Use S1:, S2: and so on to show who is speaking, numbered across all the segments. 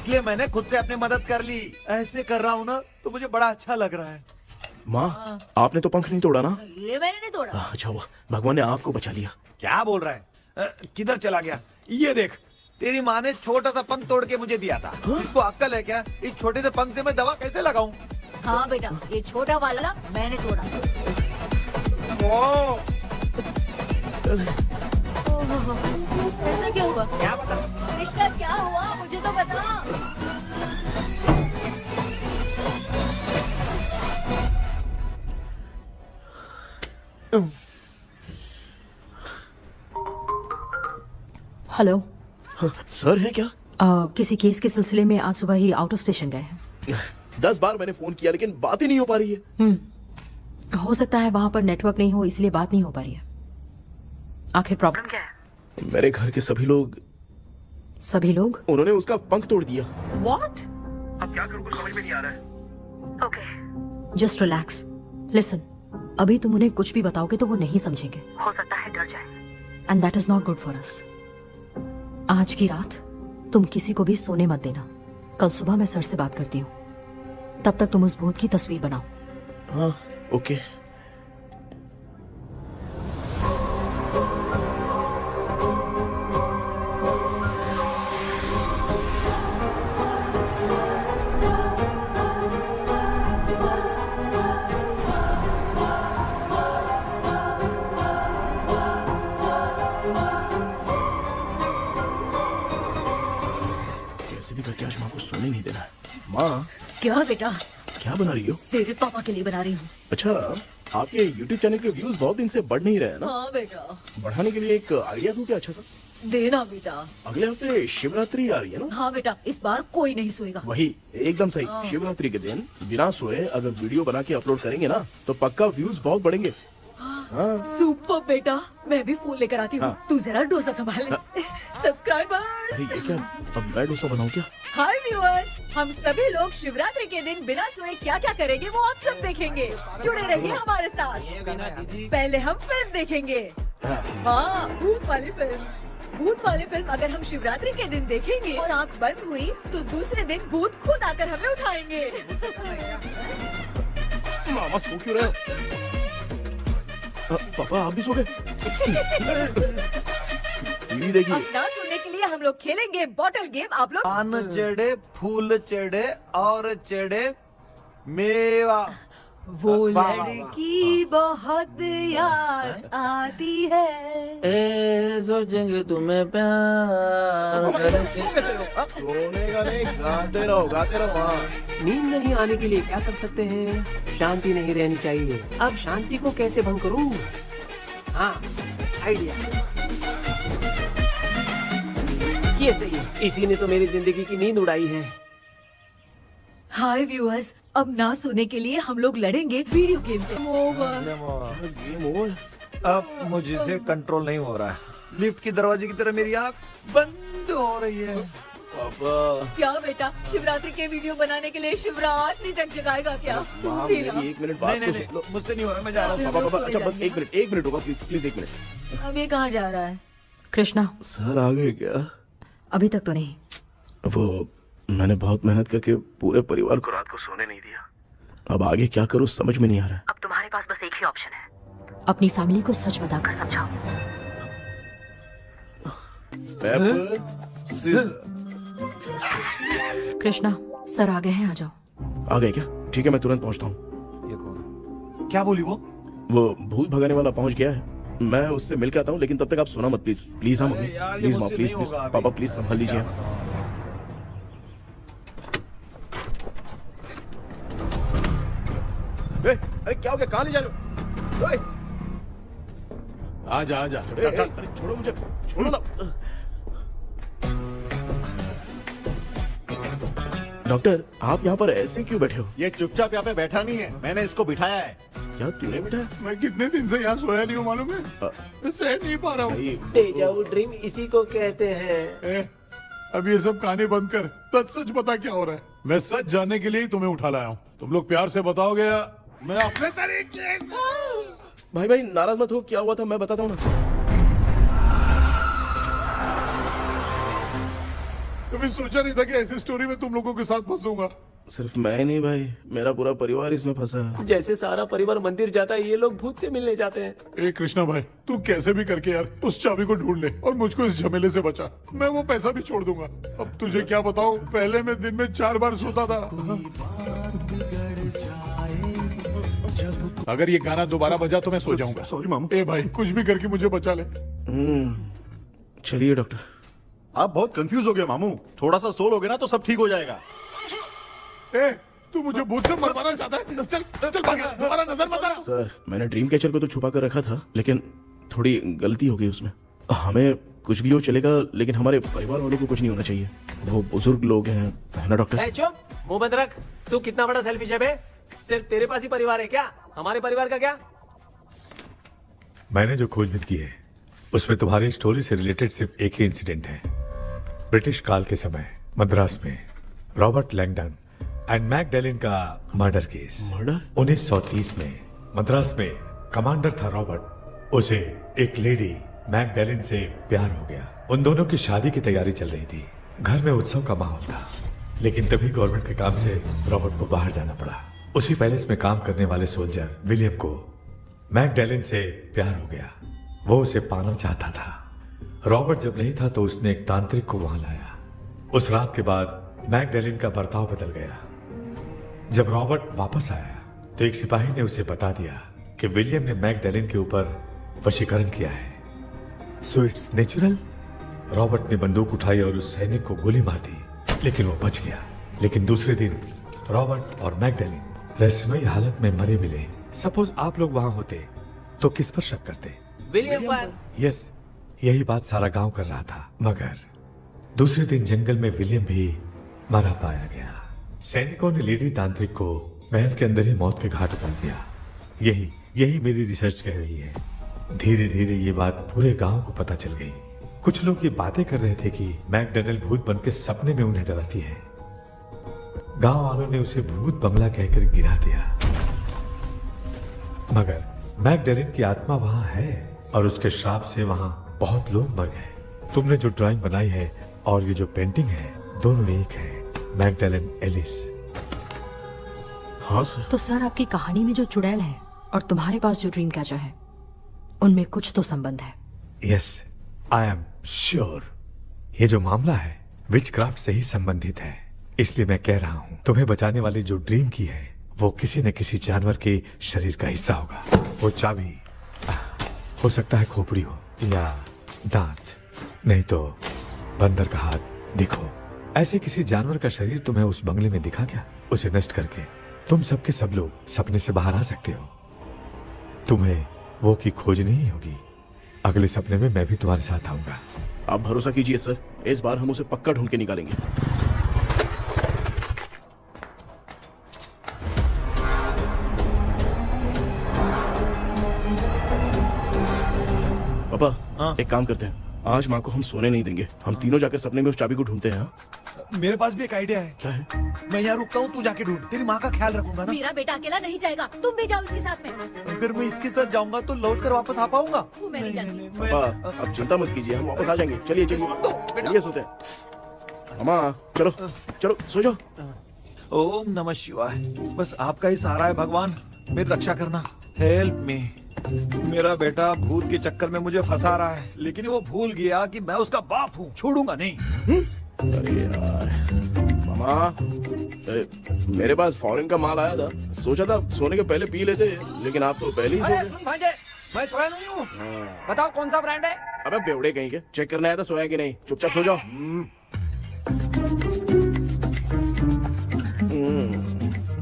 S1: इसलिए मैंने खुद से अपनी मदद कर ली। ऐसे कर रहा हूँ ना तो मुझे बड़ा अच्छा लग रहा है।
S2: माँ, आपने तो पंख नहीं तोड़ा ना?
S3: ये मैंने नहीं तोड़ा।
S2: अच्छा हुआ, भगवान ने आपको बचा लिया।
S1: क्या बोल रहा है? किधर चला गया? ये देख, तेरी माँ ने छोटा सा पंख तोड़ के मुझे दिया था। इसको अक्ल है क्या? इस छोटे से पंख से मैं दवा कैसे लगाऊं?
S3: हाँ बेटा, ये छोटा वाला ना मैंने तोड़ा। ऐसा क्या हुआ?
S1: क्या पता?
S3: रिश्ता क्या हुआ, मुझे तो बता।
S4: हेलो।
S2: सर है क्या?
S4: किसी केस के सिलसिले में आज सुबह ही आउट ऑफ स्टेशन गए हैं।
S2: 10 बार मैंने फोन किया लेकिन बात ही नहीं हो पा रही है।
S4: हो सकता है वहां पर नेटवर्क नहीं हो, इसलिए बात नहीं हो पा रही है। आखिर प्रॉब्लम क्या है?
S2: मेरे घर के सभी लोग उन्होंने उसका पंख तोड़ दिया।
S4: व्हाट?
S2: अब क्या करूं, कुछ समझ में नहीं आ रहा है।
S4: Okay, just relax. लिसन, अभी तुम उन्हें कुछ भी बताओगे तो वो नहीं समझेंगे। हो सकता है डर जाए। And that is not good for us. आज की रात तुम किसी को भी सोने मत देना। कल सुबह मैं सर से बात करती हूँ। तब तक तुम उस भूत की तस्वीर बनाओ।
S2: हाँ, ओके। कैसे भी करके आज माँ को सोने नहीं देना है। माँ,
S3: क्या बेटा?
S2: क्या बना रही हो?
S3: तेरे पापा के लिए बना रही हूँ।
S2: अच्छा, आपके YouTube चैनल के व्यूज बहुत दिन से बढ़ नहीं रहे हैं ना?
S3: हाँ बेटा।
S2: बढ़ाने के लिए एक आइडिया दूं क्या अच्छा सा?
S3: देना बेटा।
S2: अगले हफ्ते शिवरात्रि आ रही है ना?
S3: हाँ बेटा, इस बार कोई नहीं सोएगा।
S2: वही, एकदम सही। शिवरात्रि के दिन बिना सोए अगर वीडियो बना के अपलोड करेंगे ना तो पक्का व्यूज बहुत बढ़ेंगे। हाँ।
S3: सुपर बेटा, मैं भी फोन लेकर आती हूँ।
S2: हाँ।
S3: तू जरा डोसा संभाल ले। सब्सक्राइबर।
S2: अरे ये क्या, अब मैं डोसा बनाऊं क्या?
S3: हाय व्यूअर्स, हम सभी लोग शिवरात्रि के दिन बिना सोए क्या क्या करेंगे वो आप सब देखेंगे। जुड़े रहिए हमारे साथ। पहले हम फिल्म देखेंगे। हाँ, भूत वाली फिल्म। भूत वाली फिल्म अगर हम शिवरात्रि के दिन देखेंगे और आंख बंद हुई तो दूसरे दिन भूत खुद आकर हमें उठाएंगे।
S2: मामा सो क्यों रहे हो? पापा आप भी सो गए? टीवी देखिए।
S3: अब ना सोने के लिए हम लोग खेलेंगे बॉटल गेम। आप लोग
S1: पान चढ़े, फूल चढ़े और चढ़े मेवा।
S3: वो
S1: वाह,
S3: लड़की बहुत याद आती है।
S5: ए सोचेंगे तुम्हें प्यार करके।
S2: सोने का नहीं, गाते रहो हाँ।
S5: नींद नहीं आने के लिए क्या कर सकते हैं? शांति नहीं रहनी चाहिए। अब शांति को कैसे भंग करूं? हाँ, आइडिया। ये सही है, इसी ने तो मेरी जिंदगी की नींद उड़ाई है।
S3: हाय व्यूअर्स, अब ना सोने के लिए हम लोग लड़ेंगे वीडियो गेम पे।
S2: Game over.
S1: अब मुझसे कंट्रोल नहीं हो रहा है। लिफ्ट की दरवाजे की तरह मेरी आंख बंद हो रही है।
S2: पापा,
S3: क्या बेटा, शिवरात्रि के वीडियो बनाने के लिए शिवरात्रि तक जगाएगा क्या?
S2: माँ
S3: तेरा।
S2: मेरी 1 मिनट
S1: नहीं
S2: बात
S1: नहीं
S2: तो
S1: नहीं,
S2: सुन लो।
S1: मुझसे नहीं हो रहा, मैं जा रहा हूँ।
S2: पापा पापा, अच्छा बस 1 मिनट होगा, प्लीज 1 मिनट।
S3: अब ये कहाँ जा रहा है?
S4: कृष्णा,
S2: सर आ गए क्या?
S4: अभी तक तो नहीं।
S2: वो मैंने बहुत मेहनत करके पूरे परिवार को रात को सोने नहीं दिया। अब आगे क्या करूं समझ में नहीं आ रहा है।
S4: अब तुम्हारे पास बस एक ही ऑप्शन है, अपनी फैमिली को सच बताकर समझाओ। कृष्णा, सर आ गए हैं, आ जाओ।
S2: आ गए क्या? ठीक है, मैं तुरंत पहुंचता हूँ।
S1: ये कौन? क्या बोली वो?
S2: वो भूत भगाने वाला पहुंच गया है, मैं उससे मिल के आता हूँ, लेकिन तब तक आप सोना मत प्लीज। प्लीज हाँ मम्मी,
S1: अरे यार, ये
S2: प्लीज माँ,
S1: मुझसे
S2: प्लीज
S1: नहीं
S2: प्लीज
S1: होगा अभी।
S2: पापा प्लीज संभाल लीजिए। अरे क्या हो गया, कहाँ ले जा रहे हो?
S6: आजा आजा।
S2: अरे छोड़ो मुझे, छोड़ो ना। डॉक्टर, आप यहाँ पर ऐसे क्यों बैठे हो?
S6: ये चुपचाप यहाँ पे बैठा नहीं है, मैंने इसको बिठाया है।
S2: क्या तूने बैठा?
S6: मैं कितने दिन से यहाँ सोया नहीं हूँ मालूम है? मैं सह नहीं पा रहा हूँ।
S5: डेजाऊ ड्रीम इसी को कहते हैं।
S6: अब ये सब कहानी बंद कर, सच बता क्या हो रहा है। मैं सच जानने के लिए ही तुम्हें उठा लाया हूँ। तुम लोग प्यार से बताओगे या मैं अपने तरीके से।
S2: भाई भाई नाराज मत हो, क्या हुआ था मैं बताता हूँ ना।
S6: कभी सोचा नहीं था कि ऐसी स्टोरी में तुम लोगों के साथ फंसूंगा।
S2: सिर्फ मैं नहीं भाई, मेरा पूरा परिवार इसमें फंसा है।
S5: जैसे सारा परिवार मंदिर जाता है, ये लोग भूत से मिलने जाते हैं।
S6: ए कृष्णा भाई, तू कैसे भी करके यार उस चाबी को ढूंढ ले और मुझको इस झमेले से बचा। मैं वो पैसा भी छोड़ दूंगा। अब तुझे क्या बताऊं, पहले मैं दिन में 4 बार सोता था। अगर ये गाना दोबारा बजा तो मैं सो जाऊंगा।
S2: सॉरी मामू।
S6: ए भाई, कुछ भी करके मुझे बचा ले।
S2: चलिए डॉक्टर।
S7: आप बहुत कंफ्यूज हो गए मामू, थोड़ा सा सो लोगे ना तो सब ठीक हो जाएगा।
S6: ए, तू मुझे भूत से मरवाना चाहता है? चल चल भाग, दोबारा नजर मत आना।
S2: सर, मैंने ड्रीम कैचर को तो छुपा कर रखा था, लेकिन थोड़ी गलती हो गई उसमें। हमें कुछ भी हो चलेगा, लेकिन हमारे परिवार वालों को कुछ नहीं होना चाहिए। वो बुजुर्ग लोग हैं, है ना डॉक्टर?
S5: ए, चुप, मुंह बंद रख। तू कितना बड़ा सेल्फिश है बे? सिर्फ तेरे पास ही परिवार है क्या? हमारे परिवार का क्या?
S8: मैंने जो खोजबीन की है उसमें तुम्हारी स्टोरी से रिलेटेड सिर्फ एक ही इंसिडेंट है। ब्रिटिश काल के समय मद्रास में रॉबर्ट लैंगडन एंड मैकडैलिन का मर्डर केस।
S2: मर्डर?
S8: 1930 में मद्रास में कमांडर था रॉबर्ट, उसे एक लेडी मैकडैलिन से प्यार हो गया। उन दोनों की शादी की तैयारी चल रही थी, घर में उत्सव का माहौल था। लेकिन तभी गवर्नमेंट के काम से रॉबर्ट को बाहर जाना पड़ा। उसी पैलेस में काम करने वाले सोल्जर विलियम को मैकडैलिन से प्यार हो गया। वो उसे पाना चाहता था। रॉबर्ट जब नहीं था तो उसने एक तांत्रिक को वहां लाया। उस रात के बाद मैकडैलिन का बर्ताव बदल गया। जब रॉबर्ट वापस आया तो एक सिपाही ने उसे बता दिया कि विलियम ने मैकडैलिन के ऊपर वशीकरण किया है। So it's natural. रॉबर्ट ने बंदूक उठाई और उस सैनिक को गोली मार दी, लेकिन वो बच गया। लेकिन दूसरे दिन रॉबर्ट और मैकडैलिन रहस्यमयी हालत में मरे मिले। सपोज आप लोग वहां होते तो किस पर शक करते?
S5: विलियम पर।
S8: यस, यही बात सारा गांव कर रहा था। मगर दूसरे दिन जंगल में विलियम भी मरा पाया गया। सैनिकों ने लेडी तांत्रिक को महल के अंदर ही मौत के घाट उतार दिया। यही मेरी रिसर्च कह रही है। धीरे धीरे ये बात पूरे गांव को पता चल गई। कुछ लोग ये बातें कर रहे थे कि मैकडैलिन भूत बनकर सपने में उन्हें डराती है। गांव वालों ने उसे भूत बंगला कहकर गिरा दिया। मगर मैकडैलिन की आत्मा वहां है और उसके श्राप से वहां बहुत लोग मर गए। तुमने जो ड्राइंग बनाई है और ये जो पेंटिंग है, दोनों एक है। मैकडैलिन एलिस।
S2: हाँ सर।
S4: तो सर, आपकी कहानी में जो चुड़ैल है और तुम्हारे पास जो ड्रीम कैचर है, उनमें कुछ तो संबंध है।
S8: Yes, I am sure. ये जो मामला है विचक्राफ्ट से ही संबंधित है। इसलिए मैं कह रहा हूँ, तुम्हें बचाने वाली जो ड्रीम की है वो किसी न किसी जानवर के शरीर का हिस्सा होगा। वो चाबी हो सकता है खोपड़ी हो या दांत, नहीं तो बंदर का हाथ। देखो, ऐसे किसी जानवर का शरीर तुम्हें उस बंगले में दिखा क्या? उसे नष्ट करके तुम सबके सब लोग सपने से बाहर आ सकते हो। तुम्हें वो की खोज नहीं होगी। अगले सपने में मैं भी तुम्हारे साथ आऊंगा।
S2: आप भरोसा कीजिए सर, इस बार हम उसे पक्का ढूंढ के निकालेंगे। पापा, एक काम करते हैं, आज माँ को हम सोने नहीं देंगे। हम तीनों जाकर सपने में उस चाबी को ढूंढते हैं। हाँ?
S1: मेरे पास भी एक आइडिया है।
S2: क्या है?
S1: मैं यहाँ रुकता हूँ, तू जाके ढूंढ। तेरी माँ का ख्याल रखूंगा ना।
S3: मेरा बेटा अकेला नहीं जाएगा, तुम भी जाओ इसके साथ में।
S1: अगर मैं इसके साथ जाऊंगा तो लौट कर वापस आ पाऊंगा?
S3: वो मैं नहीं जानती।
S2: पापा, आप चिंता मत कीजिए, हम वापस आ जाएंगे। चलिए चलिए सोते हैं। मामा, चलो चलो सो जाओ।
S1: ओम नमः शिवाय। बस आपका ही सहारा है भगवान, मेरी रक्षा करना। Help me. मेरा बेटा भूत के चक्कर में मुझे फंसा रहा है, लेकिन वो भूल गया कि मैं उसका बाप हूँ। छोड़ूंगा नहीं।
S2: अरे यार मामा, मेरे पास फॉरेन का माल आया था, सोचा था सोने के पहले पी लेते, लेकिन आप तो पहले ही सो गए।
S5: मैं सोया नहीं हूँ। बताओ कौन सा ब्रांड है?
S2: अबे बेवड़े कहीं के, चेक करना आया था सोया कि नहीं। चुपचाप सो जाओ।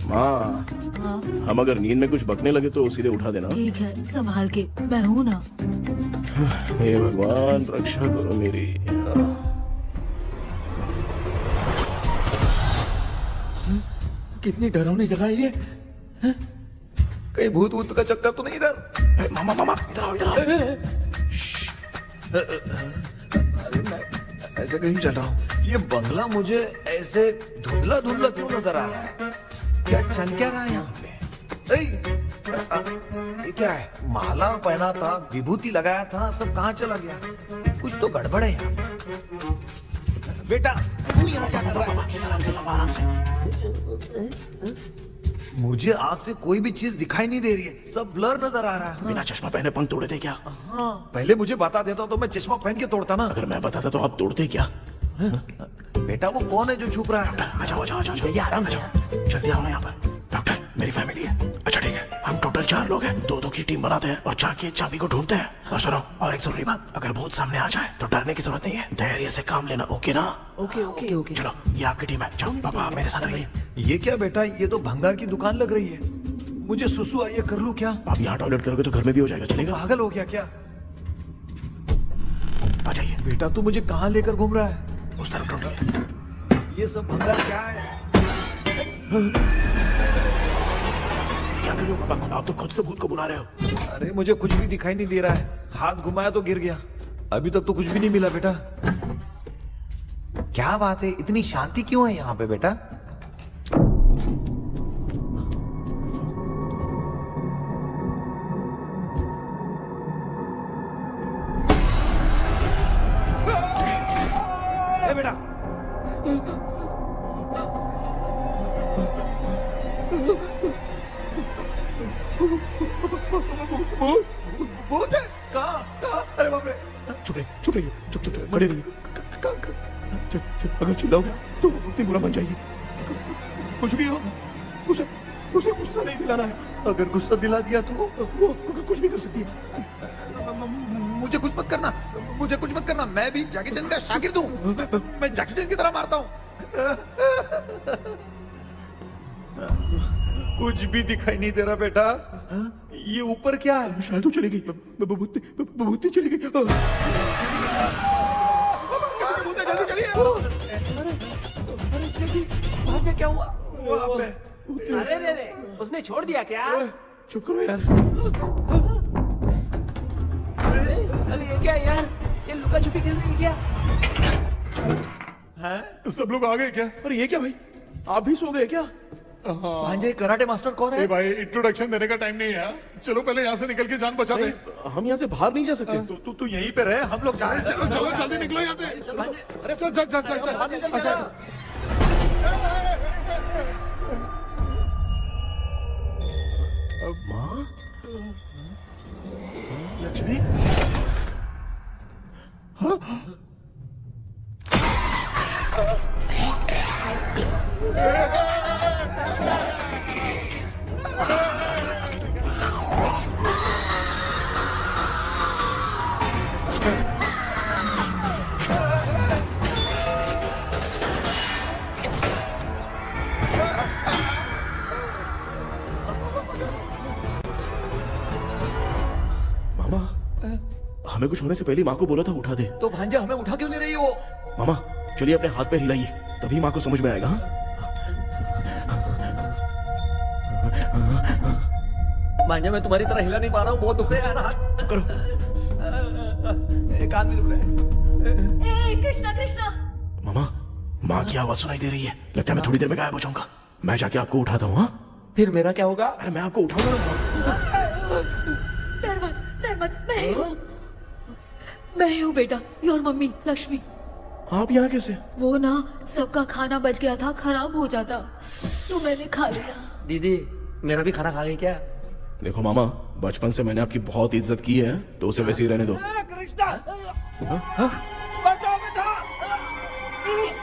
S2: माँ, हम अगर नींद में कुछ बकने लगे तो सीधे उठा देना।
S4: ठीक है, संभाल के, मैं हूं ना।
S2: हे भगवान, रक्षा करो मेरी।
S1: कितनी डरावनी जगह है ये। कहीं भूत वूत का चक्कर तो नहीं इधर?
S2: मामा मामा, इधर आओ, इधर आओ।
S1: अरे मैं ऐसे कहीं चल रहा हूँ। ये बंगला मुझे ऐसे धुंधला धुंधला क्यों नजर आ रहा है? क्या चल क्या रहा है यहाँ पे? ये क्या है? माला पहना था, विभूति लगाया था, सब कहाँ चला गया? कुछ तो गड़बड़ है यहाँ पे। बेटा तू यहाँ क्या कर रहा है? मुझे आग से कोई भी चीज दिखाई नहीं दे रही है, सब ब्लर नजर आ रहा है।
S2: बिना चश्मा पहने पंख तोड़े थे क्या?
S1: हाँ, पहले मुझे बता देता तो मैं चश्मा पहन के तोड़ता ना।
S2: अगर मैं बताता तो आप तोड़ते क्या?
S1: बेटा वो कौन है जो छुप रहा है?
S2: आ जाओ, आ जाओ, आ जाओ, जल्दी आराम से जाओ, जल्दी आओ ना यहाँ पर। डॉक्टर, मेरी फैमिली है। अच्छा ठीक है, हम टोटल 4 लोग हैं, 2-2 की टीम बनाते हैं और जाके चाबी को ढूंढते हैं। और सुनो, और एक जरूरी बात, अगर भूत सामने आ जाए तो डरने की जरूरत नहीं है, धैर्य से काम लेना, ओके ना?
S5: Okay okay okay.
S2: चलो, ये आपकी टीम है, जाओ पापा आप मेरे साथ रहिए।
S1: ये क्या बेटा, ये तो भंगार की दुकान लग रही है। मुझे सुसु आई है, कर लूं क्या?
S2: आप यहाँ टॉयलेट करोगे तो घर में भी हो जाएगा, चलेगा?
S1: पागल हो गया क्या?
S2: आ जाइए।
S1: बेटा तू मुझे कहाँ लेकर घूम रहा है?
S2: उस तरफ ढूंढिए।
S1: ये सब भंगार क्या है?
S2: क्या कर रहे हो पापा? आप तो खुद से भूत को बुला रहे हो।
S1: अरे मुझे कुछ भी दिखाई नहीं दे रहा है, हाथ घुमाया तो गिर गया। अभी तक तो कुछ भी नहीं मिला बेटा।
S9: क्या बात है, इतनी शांति क्यों है यहाँ पे बेटा?
S1: ए बेटा, भूत है? कहाँ? अरे बाप रे!
S2: चुप रहिए, चुप रहिए, चुप चुप चुप, खड़े रहिए। अगर चिल्लाओगे तो वो भूत बुरा बन जाएगी। कुछ भी हो, उसे गुस्सा नहीं दिलाना है।
S1: अगर गुस्सा दिला दिया तो
S2: वो कुछ भी कर सकती है।
S1: मुझे कुछ मत करना, मुझे कुछ मत करना। मैं भी जैकी चैन का शागिर्द हूँ, मैं जैकी चैन की तरह मारता हूँ। कुछ भी दिखाई नहीं दे रहा बेटा। ये ऊपर क्या है?
S2: शायद तो चली गई, भूती चली गई।
S1: जल्दी चलिए।
S5: भाग्य क्या हुआ?
S1: वहाँ पे।
S5: अरे रे रे, उसने छोड़ दिया क्या?
S2: चुप करो यार।
S5: अरे ये क्या यार, ये लुका छुपी खेल रही है क्या?
S6: सब लोग आ गए क्या?
S2: अरे ये क्या भाई, आप भी सो गए क्या?
S1: भांजे कराटे मास्टर कौन है?
S6: ए भाई, इंट्रोडक्शन देने का टाइम नहीं है। चलो पहले यहाँ से निकल के जान बचा दे।
S2: हम यहाँ से बाहर नहीं जा सकते।
S1: तू यहीं पे रहे, हम लोग जा रहे हैं।
S6: चलो चलो जल्दी निकलो यहाँ से। अरे चल चल चल चल चल। अच्छा
S2: माँ,
S1: लक्ष्मी,
S2: मामा, हमें कुछ होने से पहले माँ को बोला था उठा दे।
S5: तो भांजा हमें उठा क्यों ले रही है वो?
S2: मामा चलिए अपने हाथ पैर हिलाइए, तभी माँ को समझ में आएगा। हाँ?
S5: भांजा मैं तुम्हारी तरह हिला नहीं पा रहा हूँ, बहुत दुख रहा है यार हाथ।
S2: चुप करो।
S5: एक आदमी रुक रहा है।
S3: ए कृष्णा कृष्णा,
S2: मामा, माँ की आवाज सुनाई दे रही है, लगता है मैं थोड़ी देर में गायब हो जाऊंगा। मैं जाके आपको उठाता हूँ। हाँ
S5: फिर मेरा क्या होगा?
S2: अरे मैं आपको उठाऊंगा ना।
S3: डर मत, मैं ही हूँ बेटा, योर मम्मी लक्ष्मी।
S2: आप यहाँ कैसे?
S3: वो ना सबका खाना बच गया था, खराब हो जाता तो मैंने खा लिया।
S5: दीदी मेरा भी खाना खा गई क्या?
S2: देखो मामा, बचपन से मैंने आपकी बहुत इज्जत की है, तो उसे वैसे ही रहने दो।
S1: कृष्णा, बचाओ बेटा।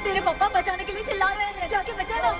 S3: तेरे पापा बचाने के लिए चिल्ला रहे हैं, जाके बचाना।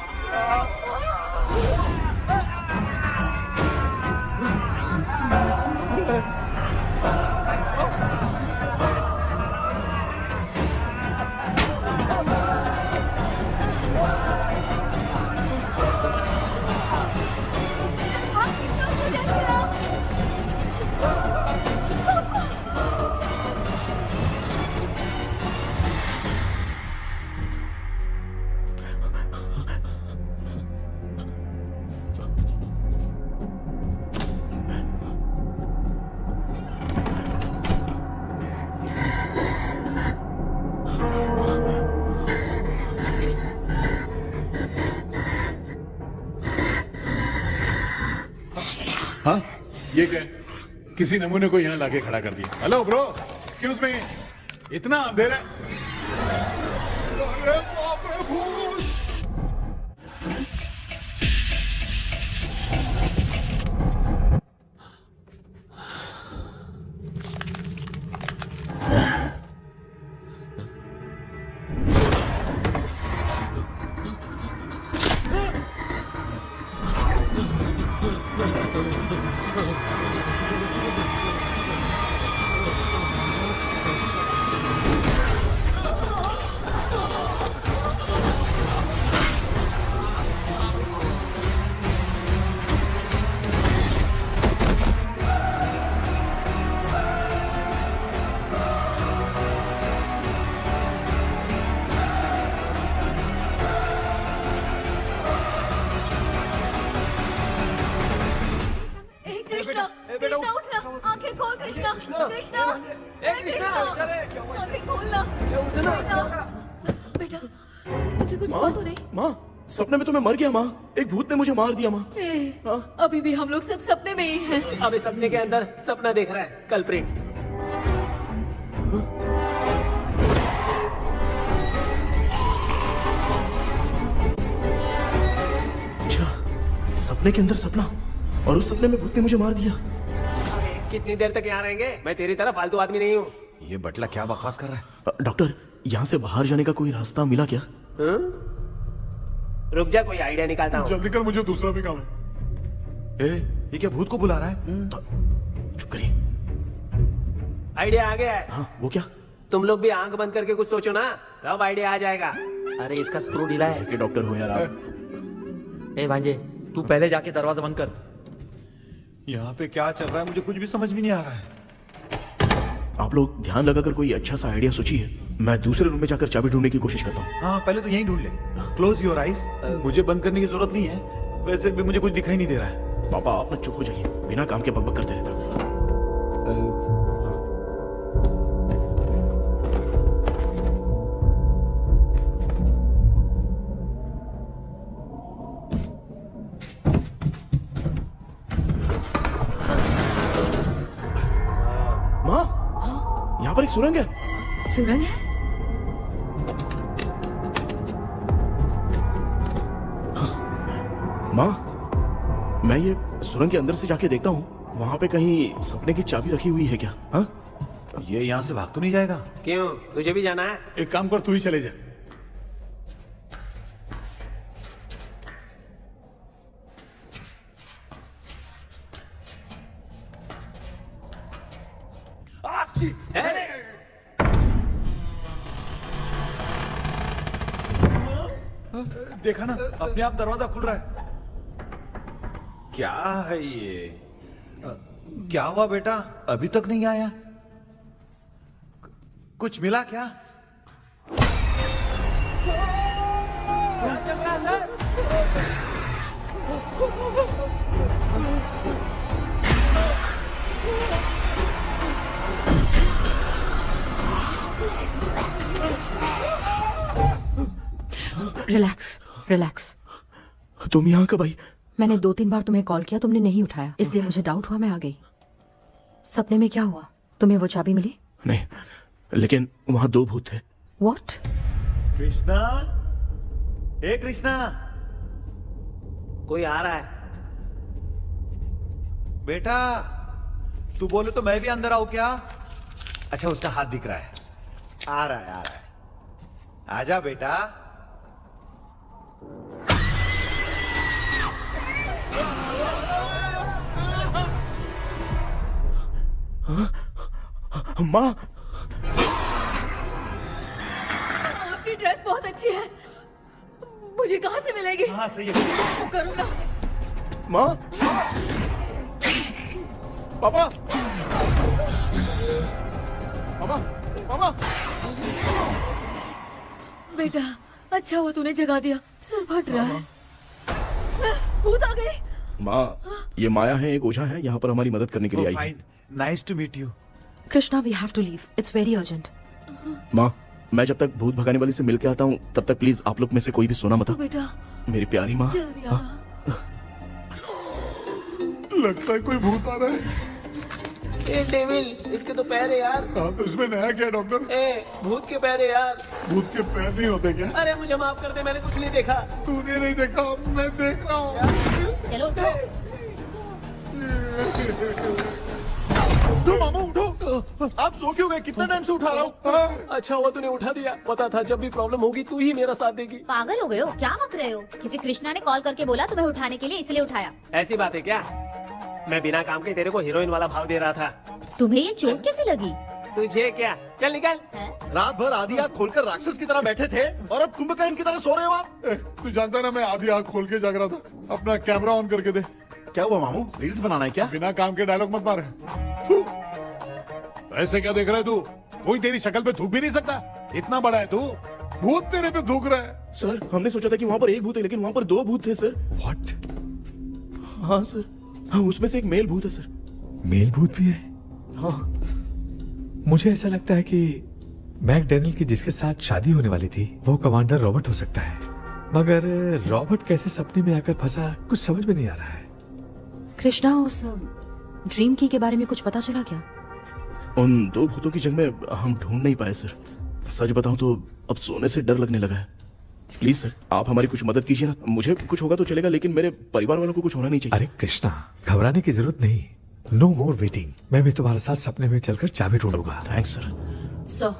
S6: हाँ ये क्या? किसी नमूने को यहाँ लाके खड़ा कर दिया। हेलो ब्रो, एक्सक्यूज मी, इतना अंधेरा है। अरे बाप रे भूत!
S3: ए कृष्णा, कृष्णा उठना, आंखें खोल कृष्णा, कृष्णा, ए कृष्णा, आंखें खोलना, बेटा, मुझे कुछ हुआ तो नहीं?
S2: माँ, सपने में तो मैं मर गया माँ। एक भूत ने मुझे मार दिया माँ।
S3: अभी भी हम लोग सब सपने में ही हैं।
S5: अब इस सपने के अंदर सपना देख रहा है कल्प्रिट।
S2: अच्छा, सपने के अंदर सपना, और उस सपने में भूत ने मुझे मार दिया।
S5: कितनी देर तक यहाँ रहेंगे? मैं तेरी तरह फालतू आदमी नहीं हूँ।
S1: ये बटला क्या बकवास कर रहा है?
S2: डॉक्टर, यहाँ से बाहर जाने का कोई रास्ता मिला क्या?
S5: रुक जा, कोई आइडिया निकालता हूँ।
S6: जल्दी कर, मुझे दूसरा भी काम है।
S1: ये क्या भूत को बुला रहा है?
S2: चुप करिए।
S5: आइडिया आ गया है।
S2: हाँ, वो क्या?
S5: तुम लोग भी आंख बंद करके कुछ सोचो ना, तब आइडिया आ जाएगा।
S9: अरे इसका स्क्रू ढीला है।
S2: के डॉक्टर हो यार आप।
S9: ए भांजे, तू पहले जाके दरवाजा बंद कर।
S1: यहाँ पे क्या चल रहा है मुझे कुछ भी समझ में नहीं आ रहा है।
S2: आप लोग ध्यान लगाकर कोई अच्छा सा आइडिया सोचिए। मैं दूसरे रूम में जाकर चाबी ढूंढने की कोशिश करता हूँ।
S1: हाँ, पहले तो यहीं ढूंढ ले। Close your eyes. मुझे बंद करने की जरूरत नहीं है, वैसे भी मुझे कुछ दिखाई नहीं दे रहा है।
S2: पापा, आप ना चुप हो जाइए, बिना काम के बकबक करते रहते हो। माँ, यहाँ पर एक सुरंग है।
S3: सुरंग है?
S2: माँ, मैं ये सुरंग के अंदर से जाके देखता हूँ, वहाँ पे कहीं सपने की चाबी रखी हुई है क्या? हाँ?
S1: ये यहाँ से भाग तो नहीं जाएगा?
S5: क्यों, तुझे भी जाना है?
S6: एक काम कर, तू ही चले जा।
S1: देखा ना, अपने आप दरवाजा खुल रहा है। क्या है ये? क्या हुआ बेटा, अभी तक नहीं आया? कुछ मिला क्या?
S4: Relax, relax.
S2: तुम यहाँ कब आई?
S4: मैंने 2-3 बार तुम्हें कॉल किया, तुमने नहीं उठाया, इसलिए मुझे डाउट हुआ, मैं आ गई। सपने में क्या हुआ? तुम्हें वो चाबी मिली?
S2: नहीं, लेकिन वहाँ 2 भूत थे।
S4: व्हाट?
S1: कृष्णा, हे कृष्णा,
S5: कोई आ रहा है।
S1: बेटा तू बोले तो मैं भी अंदर आऊं क्या? अच्छा, उसका हाथ दिख रहा है। आ रहा है, आ रहा है। आजा बेटा।
S2: माँ,
S3: आपकी ड्रेस बहुत अच्छी है, मुझे कहाँ से मिलेगी?
S1: हाँ सही है।
S3: करूँ ना?
S2: माँ, पापा, पापा, पापा।
S3: बेटा, अच्छा हुआ तूने जगा दिया, सर फट रहा है। भूत आ गई।
S2: माँ, ये माया है, एक ओझा है, यहाँ पर हमारी मदद करने के लिए आई है।
S1: Fine, nice to meet you.
S4: Krishna, we have to leave, it's very urgent.
S2: माँ, मैं जब तक भूत भगाने वाली से मिल के आता हूँ, तब तक प्लीज आप लोग में से कोई भी सोना मत।
S3: बेटा
S2: मेरी प्यारी माँ।
S3: जल्दी आ।
S6: लगता है कोई भूत आ रहा है।
S5: ए डेविल, इसके तो पैर है यार।
S6: हाँ, तो इसमें नया क्या है डॉक्टर?
S5: ए भूत के पैर है यार।
S6: भूत के पैर नहीं होते क्या?
S5: अरे मुझे माफ कर दे, मैंने कुछ नहीं देखा।
S6: तूने नहीं देखा, मैं देख रहा हूँ।
S4: चलो उठो।
S7: उठो मामू उठो। आप सो क्यों गए? कितना टाइम से उठा रहा हूँ?
S5: अच्छा हुआ तूने उठा दिया, पता था जब भी प्रॉब्लम होगी तू ही मेरा साथ देगी।
S10: पागल हो गए हो क्या? बक रहे हो? किसी कृष्णा ने कॉल करके बोला तुम्हें उठाने के लिए, इसलिए उठाया।
S5: ऐसी बात है क्या? मैं बिना काम के तेरे को हीरोइन वाला भाव दे रहा था।
S10: तुम्हें ये चोट कैसे लगी?
S5: तुझे क्या? चल निकल।
S7: रात भर आधी आँख खोलकर राक्षस की तरह बैठे थे और अब कुंभकर्ण की तरह सो रहे हो आप?
S6: तू जानता ना, मैं आधी आँख खोल के जाग रहा था। अपना कैमरा ऑन करके दे।
S7: क्या हुआ मामू? रील्स बनाना है क्या?
S6: बिना काम के डायलॉग मत मार। थू। ऐसे क्या देख रहा है तू? कोई तेरी शक्ल पे थूक भी नहीं सकता, इतना बड़ा है तू। भूत तेरे पे थूक रहा है।
S2: सर हमने सोचा था कि वहाँ पर एक भूत है, लेकिन वहाँ पर 2 भूत थे सर।
S8: व्हाट?
S2: हाँ सर, हाँ उसमें से एक मेल भूत है सर।
S8: मेल भूत भी है?
S2: हाँ
S8: मुझे ऐसा लगता है कि मैकडैनियल की जिसके साथ शादी होने वाली थी वो कमांडर रॉबर्ट हो सकता है, मगर रॉबर्ट कैसे सपने में आकर फंसा कुछ समझ में नहीं आ रहा है।
S4: कृष्णा, उस ड्रीम की के बारे में कुछ पता चला क्या?
S2: उन 2 भूतों की जंग में हम ढूंढ नहीं पाए सर। सच बताऊं तो अब सोने से डर लगने लगा है। प्लीज सर, आप हमारी कुछ मदद कीजिए ना। मुझे कुछ होगा तो चलेगा, लेकिन मेरे परिवार वालों को कुछ होना नहीं चाहिए।
S8: अरे कृष्णा, घबराने की जरूरत नहीं। No more waiting. मैं भी तुम्हारे साथ सपने में चलकर चाबी ढूंढूंगा।
S2: Thanks sir.
S4: सर,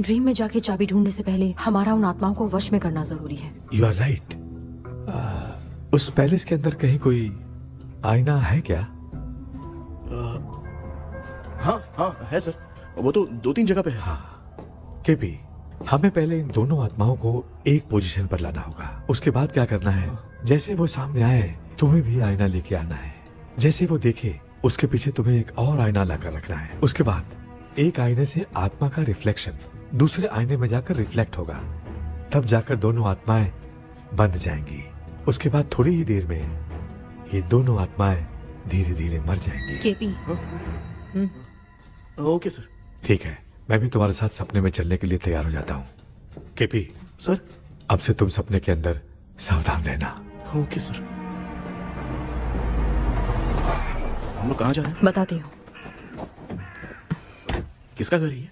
S4: ड्रीम में जाके चाबी ढूंढने से पहले हमारा उन आत्माओं को वश में करना जरूरी है।
S8: You are right. उस पैलेस के अंदर कहीं कोई आईना है क्या?
S2: हाँ हाँ है सर, वो तो 2-3 जगह पे है।
S8: हाँ केपी, हमें पहले इन दोनों आत्माओं को एक पोजीशन पर लाना होगा। उसके बाद क्या करना है, जैसे वो सामने आए तुम्हें भी आईना लेके आना है। जैसे वो देखे उसके पीछे तुम्हें एक और आईना लाकर रखना है। उसके बाद एक आईने से आत्मा का रिफ्लेक्शन दूसरे आईने में जाकर रिफ्लेक्ट होगा, तब जाकर दोनों आत्माएं बंध जाएंगी। उसके बाद थोड़ी ही देर में ये दोनों आत्माएं धीरे धीरे मर जाएंगी।
S4: KP,
S2: okay sir.
S8: ठीक है, मैं भी तुम्हारे साथ सपने में चलने के लिए तैयार हो जाता हूँ। केपी
S2: सर,
S8: अब से तुम सपने के अंदर सावधान रहना।
S2: Okay sir. हम लोग कहाँ जा रहे हैं?
S4: बताती हूँ।
S2: किसका घर है ये?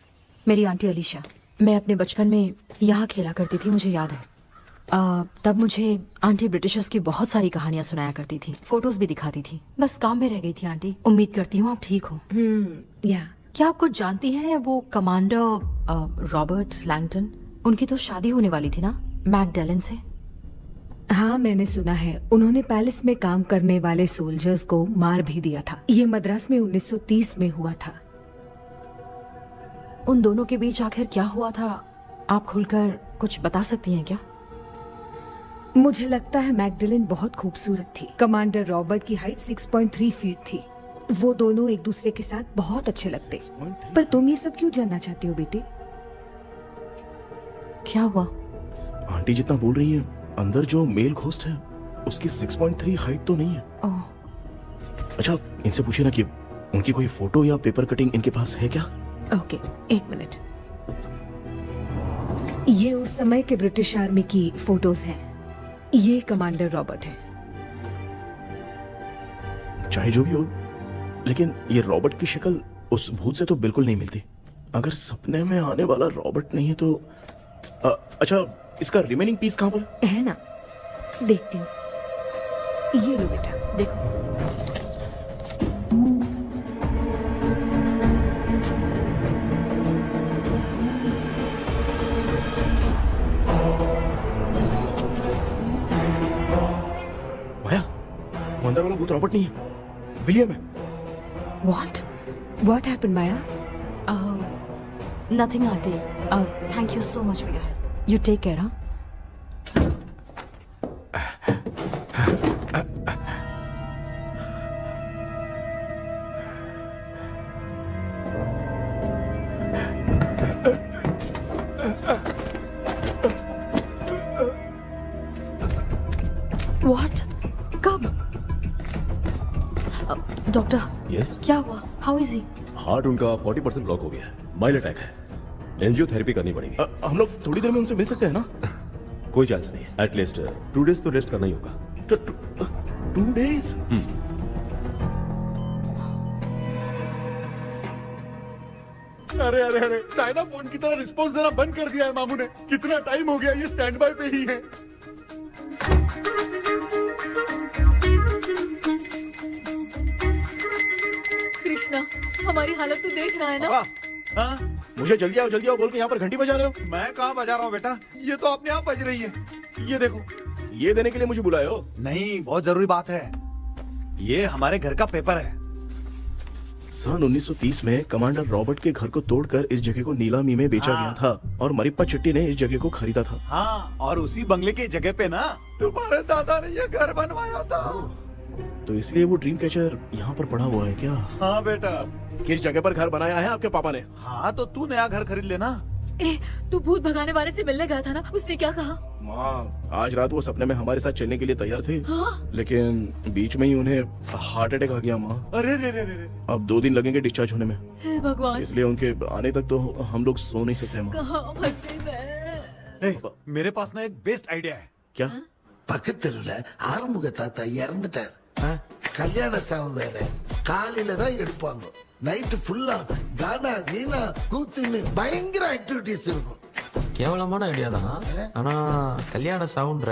S4: मेरी आंटी अलीशा। मैं अपने बचपन में यहाँ खेला करती थी, मुझे याद है। तब मुझे आंटी ब्रिटिशर्स की बहुत सारी कहानियां सुनाया करती थी, फोटोज भी दिखाती थी। बस काम में रह गई थी आंटी। उम्मीद करती हूँ आप ठीक हो।
S3: या
S4: क्या आप कुछ जानती हैं? वो कमांडर रॉबर्ट लैंगटन, उनकी तो शादी होने वाली थी ना मैकडैलन से।
S3: हाँ, मैंने सुना है उन्होंने पैलेस में काम करने वाले सोल्जर्स को मार भी दिया था। ये मद्रास में 1930 में हुआ था।
S4: उन दोनों के बीच आखिर क्या हुआ था, आप खुलकर कुछ बता सकती हैं क्या?
S3: मुझे लगता है मैकडैलन बहुत खूबसूरत थी। कमांडर रॉबर्ट की हाइट 6.3 फीट थी। वो दोनों एक दूसरे के साथ बहुत अच्छे लगते। पर तुम ये सब क्यों जानना चाहते हो बेटे?
S4: क्या हुआ?
S2: आंटी जितना बोल रही है, अंदर जो मेल घोस्ट है उसकी 6.3 हाइट तो नहीं है।
S4: ओह,
S2: अच्छा, इनसे पूछिए ना कि उनकी कोई फोटो या पेपर कटिंग इनके पास है क्या?
S3: Okay, 1 minute. ये उस समय के ब्रिटिश आर्मी की फोटोज हैं। ये कमांडर रॉबर्ट है।
S2: चाहे जो भी हो, लेकिन ये रॉबर्ट की शक्ल उस भूत से तो बिल्कुल नहीं मिलती। अगर सपने में आने वाला रॉबर्ट नहीं है तो अच्छा, इसका रिमेनिंग पीस कहाँ पर
S3: है ना? देखती हूँ। ये लो बेटा, देखो।
S2: माया, वो अंदर वाला भूत रॉबर्ट नहीं है, विलियम है।
S3: What happened, Maya?
S4: Nothing, auntie. Thank you so much for your help. You take care, huh? What? कब? डॉक्टर,
S11: यस,
S4: क्या हुआ? How is he?
S11: हार्ट उनका 40% ब्लॉक हो गया है। माइल्ड अटैक है। एंजियोथेरेपी करनी पड़ेगी।
S2: हम लोग थोड़ी देर में उनसे मिल सकते हैं ना?
S11: कोई चांस नहीं। एटलीस्ट 2 डेज तो रेस्ट करना ही होगा।
S2: 2 days?
S6: अरे अरे अरे, चाइना फोन की तरह रिस्पॉन्स देना बंद कर दिया है मामू ने। कितना टाइम हो गया, ये स्टैंड बाय पे ही है।
S3: कृष्णा, हमारी हालत तो देख रहा है ना।
S1: हाँ?
S11: मुझे जल्दी आओ बोल के यहाँ पर घंटी बजा रहे हो।
S1: मैं कहाँ बजा रहा हूँ बेटा, ये तो अपने आप बज रही है। ये देखो।
S11: ये देने के लिए मुझे बुलाए हो?
S1: नहीं, बहुत जरूरी बात है। ये हमारे घर का पेपर है।
S2: सन 1930 में कमांडर रॉबर्ट के घर को तोड़कर इस जगह को नीलामी में बेचा गया था और मरिप्पा चिट्टी ने इस जगह को खरीदा था।
S1: हाँ, और उसी बंगले की जगह पे ना तुम्हारे दादा ने ये घर बनवाया था।
S2: तो इसलिए वो ड्रीम कैचर यहाँ पर पड़ा हुआ है क्या?
S1: हाँ बेटा।
S2: किस जगह पर घर बनाया है आपके पापा ने?
S1: हाँ, तो तू नया घर खरीद लेना।
S3: तू भूत भगाने वाले से मिलने गया था ना, उसने क्या कहा?
S2: माँ, आज रात वो सपने में हमारे साथ चलने के लिए तैयार थे।
S3: हाँ?
S2: लेकिन बीच में ही उन्हें हार्ट अटैक आ गया माँ।
S1: अरे रे रे रे।
S2: अब 2 दिन लगेंगे डिस्चार्ज होने में।
S3: हे भगवान।
S2: इसलिए उनके आने तक तो हम लोग सो नहीं सकते माँ।
S3: कहाँ फंसे मैं?
S1: मेरे पास ना एक बेस्ट आइडिया है।
S2: क्या?
S12: பக்கத்தெருவுல ஆறுமுக தாத்தா இறந்துட்டார். கல்யாண சாவு வேற. காலையில தான் எடுப்பாங்க. நைட் ஃபுல்லா கானா கீனா கூத்துன்னு பயங்கர ஆக்டிவிட்டிஸ் இருக்கும்.
S5: கேவலமான ஐடியா தான். ஆனா கல்யாண சவுண்ட்ற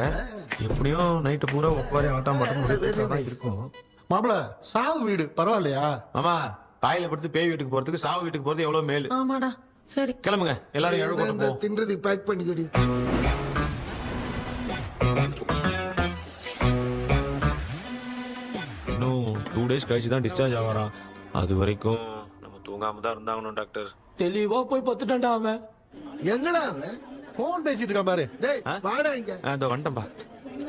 S5: எப்படியும் நைட்டு பூரா உட்காரி ஆட்டம் பாட்டம் இருக்கும்.
S12: மாப்பிள சாவு வீடு பரவாயில்லையா?
S5: மாமா, பாயில படுத்து பேய் வீட்டுக்கு போறதுக்கு சாவு வீட்டுக்கு போறது எவ்வளவு மேல்.
S4: ஆமாடா, சரி
S5: கிளம்புங்க, எல்லாரும் எழு போட்டு போ.
S12: தின்றதை பேக் பண்ணிக்கடி.
S5: இன்னும் 2 days கழிச்சு தான் டிஸ்சார்ஜ் ஆவாராம். அது வரைக்கும் நம்ம தூங்காம தான் இருந்தாகணும் டாக்டர். தெளிவா போய் பத்துட்டான்டா அவன்.
S12: எங்கடா அவன்?
S7: போன் பேசிட்டு இருக்கான் பாரு.
S12: டேய் வாடா இங்க.
S5: அந்த வந்துட்டம்பா.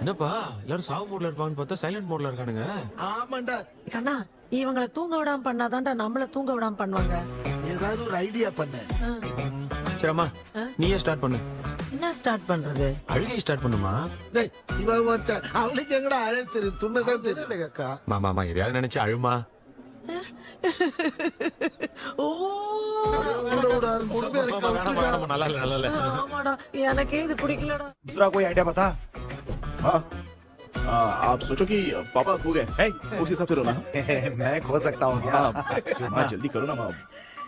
S5: என்னப்பா எல்லாரும் சாவு மோட்ல இருப்பாங்கன்னு பார்த்தா சைலண்ட் மோட்ல இருக்கானுங்க.
S12: ஆமாண்டா.
S4: கண்ணா, இவங்கள தூங்க விடாம பண்ணாதான்டா நம்மள தூங்க விடாம பண்ணுவாங்க.
S12: ஏதாவது ஒரு ஐடியா பண்ணு.
S5: சரிம்மா, நீயே ஸ்டார்ட் பண்ணு.
S4: என்ன ஸ்டார்ட் பண்றது?
S5: அழுகை ஸ்டார்ட் பண்ணுமா?
S12: டேய் இவன் ஒருத்தன் அவளுக்கு எங்கடா அழ தெரியும்? துண்ணதான் தெரியல அக்கா.
S5: மாமா எதையாவது நினைச்சு அழுமா.
S4: ஓ
S5: நல்லா இல்ல.
S4: ஆமாடா, எனக்கே இது பிடிக்கலடா.
S1: दूसरा कोई आइडिया बता।
S2: हाँ, आप सोचो कि पापा खो गए, उस हिसाब से रोना।
S1: मैं खो सकता हूँ क्या?
S2: माँ जल्दी करो ना माँ।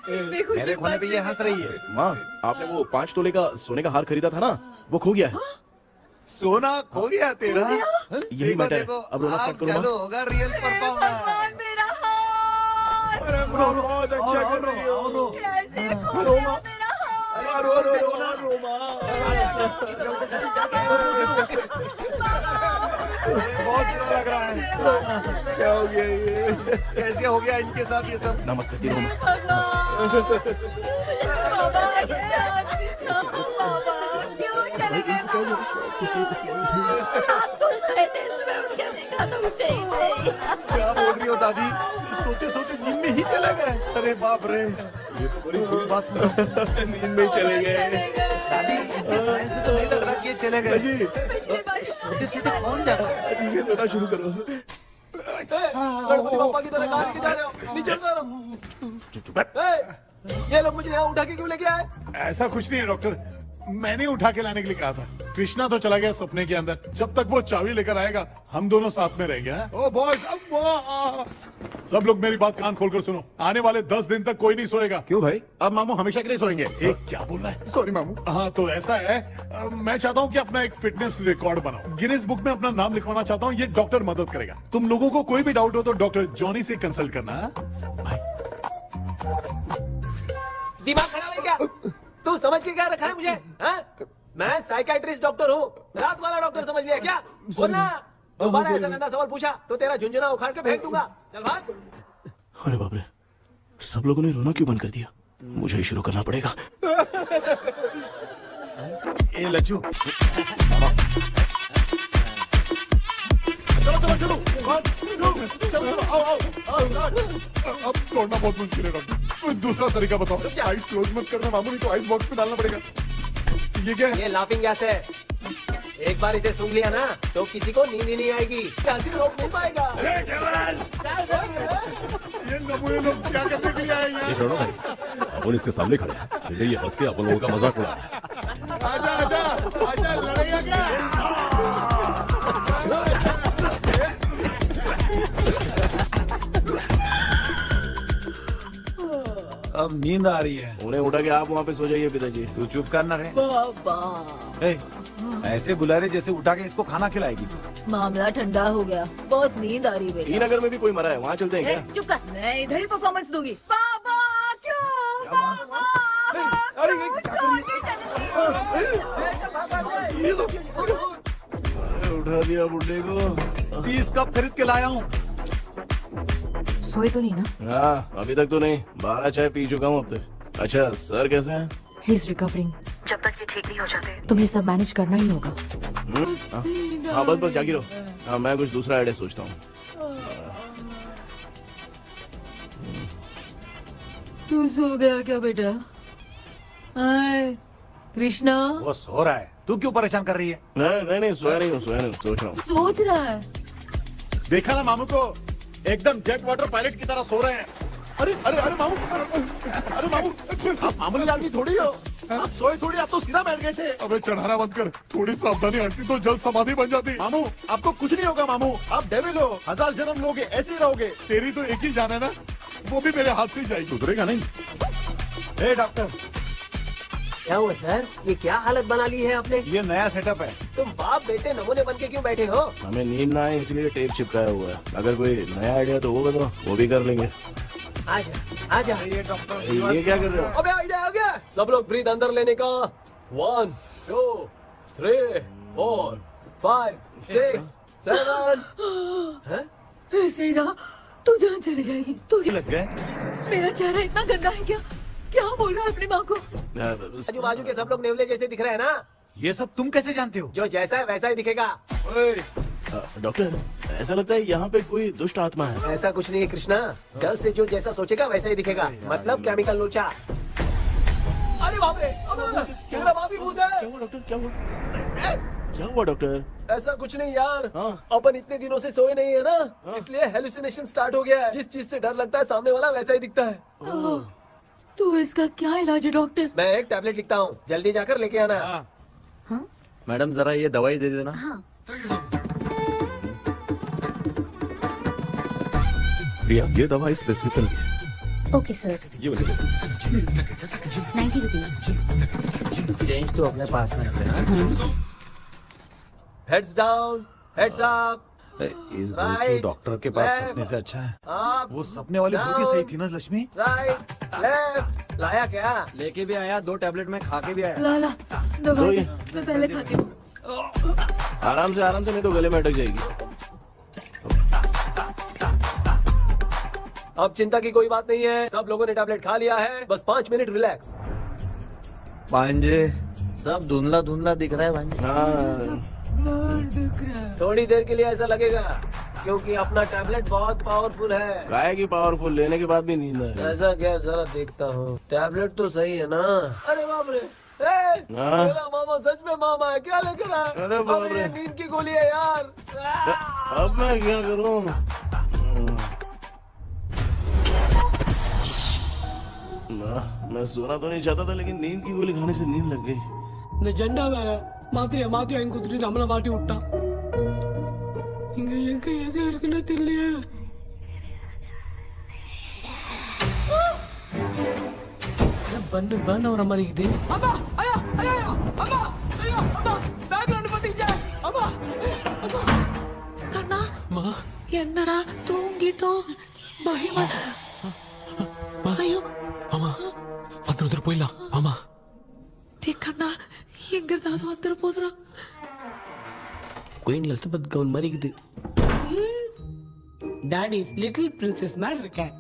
S1: मेरे खोने पे ये हंस रही है।
S2: माँ, आपने वो 5 तोले का सोने का हार खरीदा था ना, वो खो गया है।
S1: सोना खो गया तेरा?
S2: यही मैटर है। अब रोना स्टार्ट करो
S1: चलो
S2: माँ।
S1: होगा रियल परफॉर्मेंस।
S3: मेरा हाथ
S2: बहुत अच्छा कर रही हो।
S3: कैसे खो गया मेरा हाथ?
S2: रो
S1: बहुत बुरा लग रहा है। क्या हो गया ये? कैसे हो गया इनके साथ ये सब?
S2: नमक करती रहो माँ।
S3: क्यों चले गए? रात को सोए थे, सुबह उठ के देखा तो उठे ही नहीं।
S1: क्या बोल रही हो दादी? सोते सोते नींद में ही चले गए? अरे बाप रे, ये तो बड़ी बुरी बात सुना।
S2: नींद में चले गए।
S1: दादी, इस लाइन से तो नहीं लग रहा कि ये चले गए। सोते सोते कौन जाता है?
S2: ये रोना शुरू करो।
S5: गणपति पापा की तरह कहाँ लेके जा रहे हो? नीचे उतारो। ये लोग मुझे यहाँ उठा के क्यों लेके आए?
S6: ऐसा कुछ नहीं है डॉक्टर, मैंने उठा के लाने के लिए कहा था। कृष्णा तो चला गया सपने के अंदर। जब तक वो चाबी लेकर आएगा हम दोनों साथ में रहेंगे। ओ बॉयज, सब लोग मेरी बात कान खोलकर सुनो। आने वाले 10 दिन तक कोई नहीं सोएगा।
S11: क्यों भाई?
S6: अब मामू हमेशा के लिए सोएंगे। क्या बोल रहा है? सॉरी मामू। हाँ तो ऐसा है, मैं चाहता हूँ कि अपना एक फिटनेस रिकॉर्ड बनाओ, गिनीज बुक में अपना नाम लिखवाना चाहता हूँ। ये डॉक्टर मदद करेगा। तुम लोगों को कोई भी डाउट हो तो डॉक्टर जॉनी से कंसल्ट करना।
S5: दिमाग खराब है क्या? तू समझ के क्या रखा है मुझे? हाँ? मैं साइकाइट्रिस्ट डॉक्टर हूँ, रात वाला डॉक्टर समझ लिया क्या? बोलना, दोबारा ऐसा गंदा सवाल पूछा तो तेरा झुंझुना उखाड़ के फेंक दूंगा। चल भाग।
S2: अरे बाप रे, सब लोगों ने रोना क्यों बंद कर दिया? मुझे ही शुरू करना पड़ेगा।
S1: ए लज्जू,
S6: चलो चलो चलो, आओ। अब तोड़ना बहुत मुश्किल है डॉक्टर, दूसरा तरीका बताओ। आइस क्लोज मत करना मामू, नहीं तो आइस बॉक्स में डालना पड़ेगा। ये क्या है?
S5: ये लाफिंग गैस है। एक बार इसे सूंघ लिया ना तो किसी को नींद ही नहीं आएगी, हंसी रोक नहीं पाएगा।
S6: ये नमूने लोग क्या करने के लिए आए हैं?
S11: ये छोड़ो भाई, अपन इसके सामने खड़े हैं, फिर ये हंस के अपन लोगों का मजाक उड़ा रहा है।
S6: आजा लड़ेगा क्या?
S1: अब नींद आ रही है।
S2: उन्हें उठा के आप वहाँ पे सो जाइए पिताजी।
S1: तू चुप करना रे।
S3: बाबा
S1: ए, ऐसे बुला रहे जैसे उठा के इसको खाना खिलाएगी।
S3: मामला ठंडा हो गया, बहुत नींद आ रही है
S2: टी नगर में भी कोई मरा है, वहाँ चलते हैं
S3: ए,
S2: क्या?
S3: चुप कर, मैं इधर ही परफॉर्मेंस दूंगी। बाबा क्यों? बाबा
S1: अरे ये क्या कर रही है?
S2: उठा दिया बुड्ढे को।
S1: 30 कप खरीद के लाया हूँ।
S4: सोए तो नहीं ना?
S2: हाँ अभी तक तो नहीं, 12 चाय पी चुका हूँ अब तक। अच्छा सर कैसे हैं?
S4: He is recovering. जब तक ये ठीक नहीं हो जाते तुम्हें सब मैनेज करना ही होगा।
S2: हाँ बस जागी रहो। हाँ मैं कुछ दूसरा आइडिया सोचता हूँ।
S3: तू सो गया क्या बेटा? आए, कृष्णा
S1: वो सो रहा है, तू क्यों परेशान कर रही है?
S2: नहीं सोया नहीं हूँ, सोया नहीं हूँ, सोच रहा हूँ।
S3: सोच रहा है।
S6: देखा ना मामू को, एकदम जेट वाटर पायलट की तरह सो रहे हैं। अरे अरे अरे मामू, अरे मामू, आप मामूली आदमी थोड़ी हो, आप सोए थोड़ी, आप तो सीधा बैठ गए थे। अबे चढ़ाना बंद कर, थोड़ी सावधानी हटती तो जल्द समाधि बन जाती। मामू आपको कुछ नहीं होगा मामू, आप डेविल हो, 1000 जन्म लोगे ऐसे ही रहोगे। तेरी तो एक ही जान है ना, वो भी मेरे हाथ से ही जाएगी। सुधरेगा नहीं।
S1: ए डॉक्टर,
S5: क्या हुआ सर? ये क्या हालत बना ली है आपने?
S1: ये नया सेटअप है।
S5: तुम बाप बेटे नमूने बन के क्यों बैठे हो?
S2: हमें नींद ना आए इसलिए टेप चिपकाया हुआ है। अगर कोई नया आइडिया तो वो बताओ, वो भी कर लेंगे।
S5: आजा आजा।
S1: ये डॉक्टर
S2: ये क्या कर रहे हो?
S5: अबे आइडिया आ गया। सब लोग ब्रीथ अंदर लेने का। 1 2 3 4 5 6 7।
S3: ऐसे ही रहा तू जान चली जाएगी। तू
S1: लग गए।
S3: मेरा चेहरा इतना गंदा है क्या? क्या बोल रहा है अपनी माँ को?
S5: आजू बाजू के सब लोग नेवले जैसे दिख रहे हैं ना?
S1: ये सब तुम कैसे जानते हो?
S5: जो जैसा है वैसा ही दिखेगा।
S2: डॉक्टर ऐसा लगता है यहाँ पे कोई दुष्ट आत्मा है।
S5: ऐसा कुछ नहीं है कृष्णा, डर से जो जैसा सोचेगा वैसा ही दिखेगा। मतलब केमिकल लोचा। अरे बाप रे, मेरा बाप ही भूत है।
S2: क्या हुआ डॉक्टर, क्या हुआ? क्या हुआ डॉक्टर?
S5: ऐसा कुछ नहीं यार,
S2: हाँ।
S5: अपन इतने दिनों से सोए नहीं है ना, इसलिए हेलुसिनेशन स्टार्ट हो गया है। जिस चीज से डर लगता है सामने वाला वैसा ही दिखता है।
S3: तो इसका क्या इलाज है डॉक्टर?
S5: मैं एक टैबलेट लिखता हूँ, जल्दी जाकर लेके आना।
S9: हाँ? मैडम जरा ये दवाई दे देना।
S10: हाँ।
S11: प्रिया ये दवा इस प्रिस्क्रिप्शन की है।
S10: Okay sir.
S11: ये वाली दे।
S10: 90 रुपीज।
S9: चेंज तो अपने पास में रखते हैं।
S5: Heads down, heads up.
S1: इस
S5: Right,
S1: डॉक्टर के पास
S5: left,
S1: फंसने से अच्छा है।
S5: up,
S1: वो सपने वाली भूत ही
S5: down,
S1: सही थी ना लक्ष्मी?
S5: Right left. लाया क्या?
S9: लेके भी आया, 2 टैबलेट में खा के भी आया।
S3: लाला दवाई मैं पहले खाती हूँ।
S2: आराम से नहीं तो गले में अटक जाएगी।
S5: अब चिंता की कोई बात नहीं है, सब लोगों ने टैबलेट खा लिया है। बस 5 मिनट रिलैक्स।
S9: भांजे सब धुंधला धुंधला दिख रहा है भांजे।
S2: हाँ
S5: थोड़ी देर के लिए ऐसा लगेगा, क्योंकि अपना टैबलेट बहुत पावरफुल है।
S2: गाय की पावरफुल, लेने के बाद भी नींद है।
S5: ऐसा क्या? जरा देखता हूँ। टैबलेट तो सही है ना? अरे बाप रे,
S2: हाँ?
S5: मेरा मामा सच में मामा है। क्या लेकर आया?
S2: अरे बाप
S5: अबे,
S2: रे।
S5: ये नींद की गोली है यार।
S2: अब मैं क्या करूँ? मैं सोना तो नहीं चाहता था, लेकिन नींद की गोली खाने से नींद लग गई।
S5: ஜெண்டா வேற மாத்திரைய மாத்தி வாங்கி கொடுத்துட்டு நம்மள மாட்டி விட்டான். இங்க எங்க எது இருக்குன்னு தெரியலையே. பண்டு பர்ன் ஆகுற மாதிரி இருக்குது. அம்மா ஐயா ஐயா அம்மா ஐயா அம்மா பேக்ரவுண்ட் பத்திச்சே அம்மா அம்மா
S3: கண்ணா
S5: அம்மா
S3: என்னடா தூங்கிட்டோம் பயமா ஐயோ
S5: அம்மா வந்து போயிடலாம். அம்மா
S3: கண்ணா எங்க இருந்தாவது வந்துட போதுரா.
S5: குயின் எலிசபெத் கவுன் மாதிரி இருக்குது. டாடி லிட்டில் பிரின்சஸ் மாதிரி இருக்கேன்.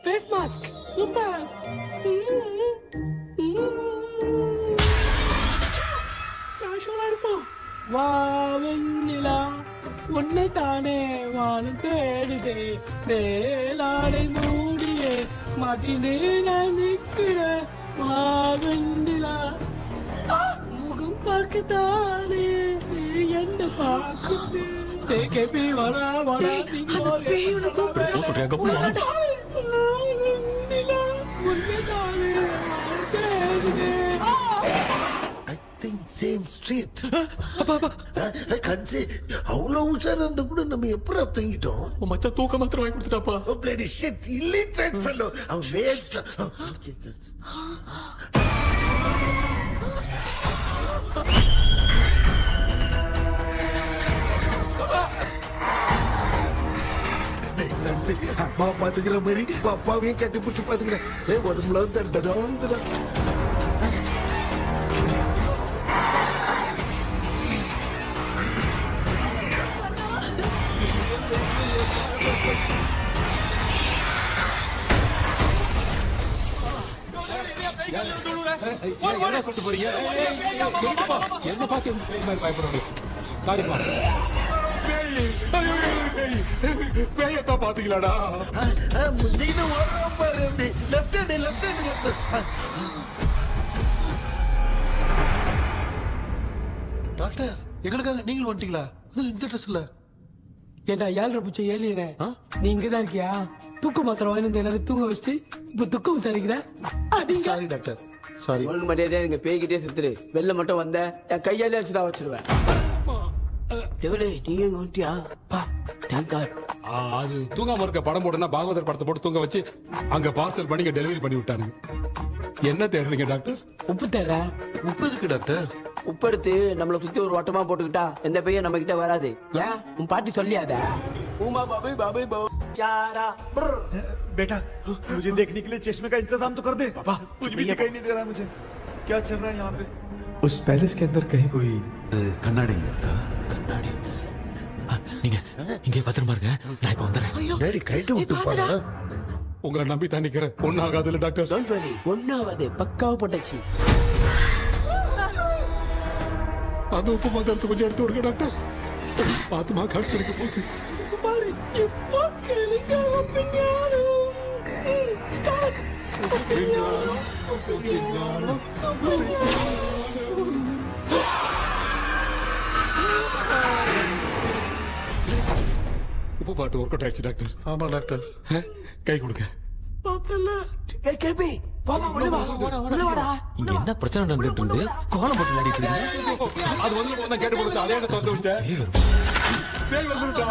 S5: Face mask super. கேஷுவலா இருப்போம். வா வெண்ணிலா உன்னை தானே வானம் தேடுதே மேலாடை மூடியே மாட்டினே நான் நிற்கிறேன். வா வெண்ணிலா முகம் பார்க்கத்தானே என்ன பார்க்குது. தேக்கே வரா வரா நீங்க சொல்றியா cup
S12: I think say same street கட்சி அவ்வளவு உஷாரா இருந்தா கூட நம்ம எப்படா தூங்கிட்டோம்
S2: உன் மச்சான் தூக்க மாத்திரம் வாங்கி கொடுத்துட்டாப்பா.
S12: Oh, bloody shit, illiterate fellow. I'm waste. Okay, good. அம்மா பாத்துக்கிற மாதிரி அப்பாவையும் கட்டி பிடிச்சி பாத்துக்கிறேன். உடம்புல தடதான்.
S2: என்ன சொல்லிட்டு போறீங்க? என்ன பார்த்து பயப்படுறாங்க? சாரிப்பா. பேயத்தான் பாத்தீங்களாடா?
S12: டாக்டர் எங்களுக்காக நீங்கள் வந்துட்டீங்களா? இந்த ட்ரெஸ் இல்ல
S5: ஏண்டா 7:30 பூச்சி ஏலியனே, நீ இங்கதான் இருக்கியா? தூக்க மாத்திரம் வாங்கி எல்லாரும் தூங்க வச்சுட்டு இப்ப துக்கம் விசாரிக்கிற.
S12: Sorry doctor, sorry.
S5: ஒழுங்கு மரியாதையா நீங்க பேய்கிட்டே செத்துரு. வெளில மட்டும் வந்த என் கையாலே அடிச்சுதான் வச்சிருவேன். நீ எங்க வந்துட்டியா?
S2: அது தூங்காம இருக்க படம் போடுனா பாகவதர் படத்தை போட்டு தூங்க வச்சு அங்க பார்சல் பண்ணி டெலிவரி பண்ணி விட்டானுங்க. என்ன தேடுறீங்க டாக்டர்?
S5: உப்பு தேடுற.
S12: உப்பு எதுக்கு டாக்டர்?
S5: உப்பு எடுத்து நம்மள சுத்தி ஒரு வட்டமா போட்டுக்கிட்டா எந்த பையன் நம்ம கிட்ட வராது. ஏன் உன் பாட்டி சொல்லியாத? உமா பாபு பாபு பாபு चारा
S1: बेटा मुझे देखने के लिए चश्मे का इंतजाम तो कर दे।
S2: पापा
S1: कुछ भी दिखाई नहीं दे रहा मुझे, क्या चल रहा है यहाँ पे?
S8: उस पैलेस के अंदर कहीं कोई
S12: கண்ணாடி
S2: கண்ணாடி நீங்க இங்கே பத்திரமா இருங்க, நான் இப்ப வந்துடுறேன்.
S12: டேடி கைட்டு விட்டு பாரு.
S2: உங்களை நம்பி தான் நிக்கிறேன். ஒன்னாகாதுல டாக்டர்?
S5: டோன்ட் வரி, ஒன்னாவது பக்காவ போட்டாச்சு.
S2: அந்த உப்பு மாத்திரத்தை கொஞ்சம் எடுத்து விடுங்க டாக்டர். பாத்துமா காய்ச்சலுக்கு போகுது. உப்பு பாட்டு ஒர்க் அவுட் ஆயிடுச்சு டாக்டர்.
S12: ஆமா டாக்டர்.
S2: கை கொடுங்க.
S9: இங்க என்ன பிரச்சனை நடந்துட்டு இருந்து கோலம் போட்டு விளையாடிட்டு இருக்கீங்க?
S2: அது வந்து கேட்டு போச்சு. அதே என்ன திறந்து வச்சேன். பேய் வந்துட்டா.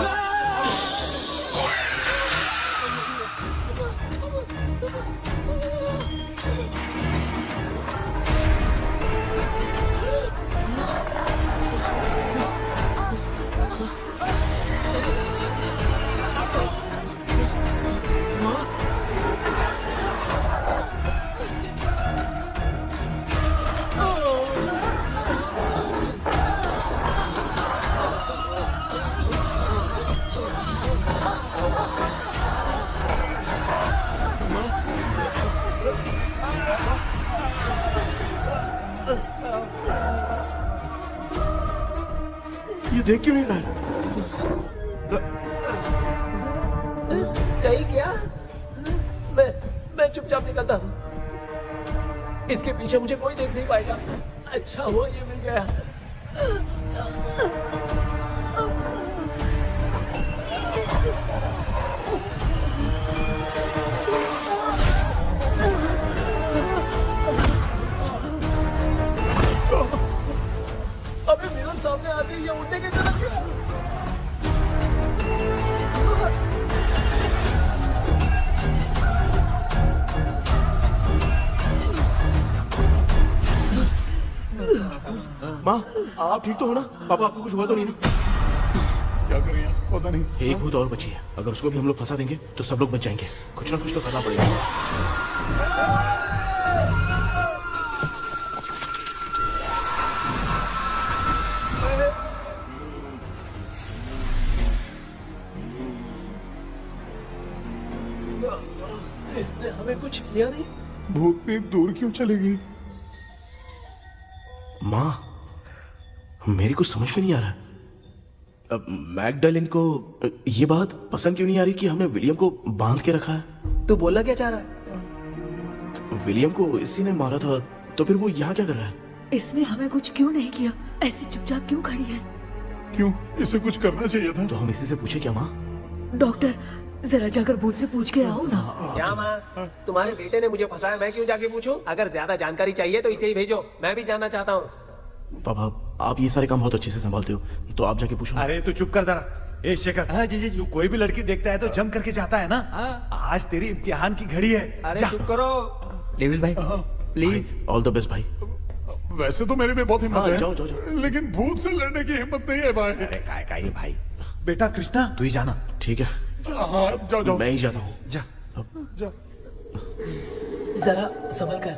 S12: ये देख क्यों नहीं रहा?
S5: नहीं क्या? मैं चुपचाप निकलता हूँ. इसके पीछे मुझे कोई देख नहीं पाएगा. अच्छा हुआ ये मिल गया. अबे मेरे सामने आते ही ये उड़ने के चला गया.
S2: माँ आप ठीक तो हो ना? पापा आपको कुछ हुआ तो नहीं ना?
S6: क्या करें यार, पता नहीं।
S2: एक भूत और बची है, अगर उसको भी हम लोग फंसा देंगे तो सब लोग बच जाएंगे. कुछ ना कुछ तो करना पड़ेगा.
S5: इसने हमें कुछ किया नहीं.
S6: भूतनी दूर क्यों चली गई?
S2: माँ मेरी कुछ समझ में नहीं आ रहा. अब मैगडालिन को ये बात पसंद क्यों नहीं आ रही कि हमने विलियम को बांध के रखा है?
S5: तू बोलना क्या चाह रहा है?
S2: विलियम को इसी ने मारा था, तो फिर वो यहाँ क्या कर रहा है?
S3: इसने हमें कुछ क्यों नहीं किया? ऐसी चुपचाप क्यों खड़ी है?
S6: क्यों, इसे कुछ करना चाहिए था.
S2: तो हम इसी से पूछे क्या माँ?
S3: डॉक्टर जरा जाकर भूत से पूछ के आओ ना.
S5: क्या माँ, तुम्हारे बेटे ने मुझे फंसाया, मैं क्यों जाके पूछूं? अगर ज्यादा जानकारी चाहिए तो इसे ही भेजो, मैं भी जानना चाहता हूँ.
S2: पापा आप ये सारे काम बहुत अच्छे से संभालते हो, तो आप जाके पूछो।
S1: अरे तू चुप कर जरा। ए शेखर,
S9: हाँ जी जी जी।
S1: तू कोई भी लड़की देखता है तो जम करके जाता है ना। आज तेरी इम्तिहान की घड़ी है।
S9: अरे
S1: जा।
S9: चुप करो डेविल भाई, प्लीज।
S2: ऑल द बेस्ट भाई।
S6: वैसे तो मेरे में बहुत हिम्मत
S2: हाँ,
S6: है,
S2: जाओ, जाओ, जाओ।
S6: लेकिन भूत से लड़ने की हिम्मत नहीं है भाई।
S1: अरे काय का ये भाई। बेटा कृष्णा तू ही जाना।
S2: ठीक है,
S6: हाँ, जाओ जाओ
S2: मैं ही जाता हूँ।
S1: जा।
S6: जाओ।
S5: जरा संभल कर।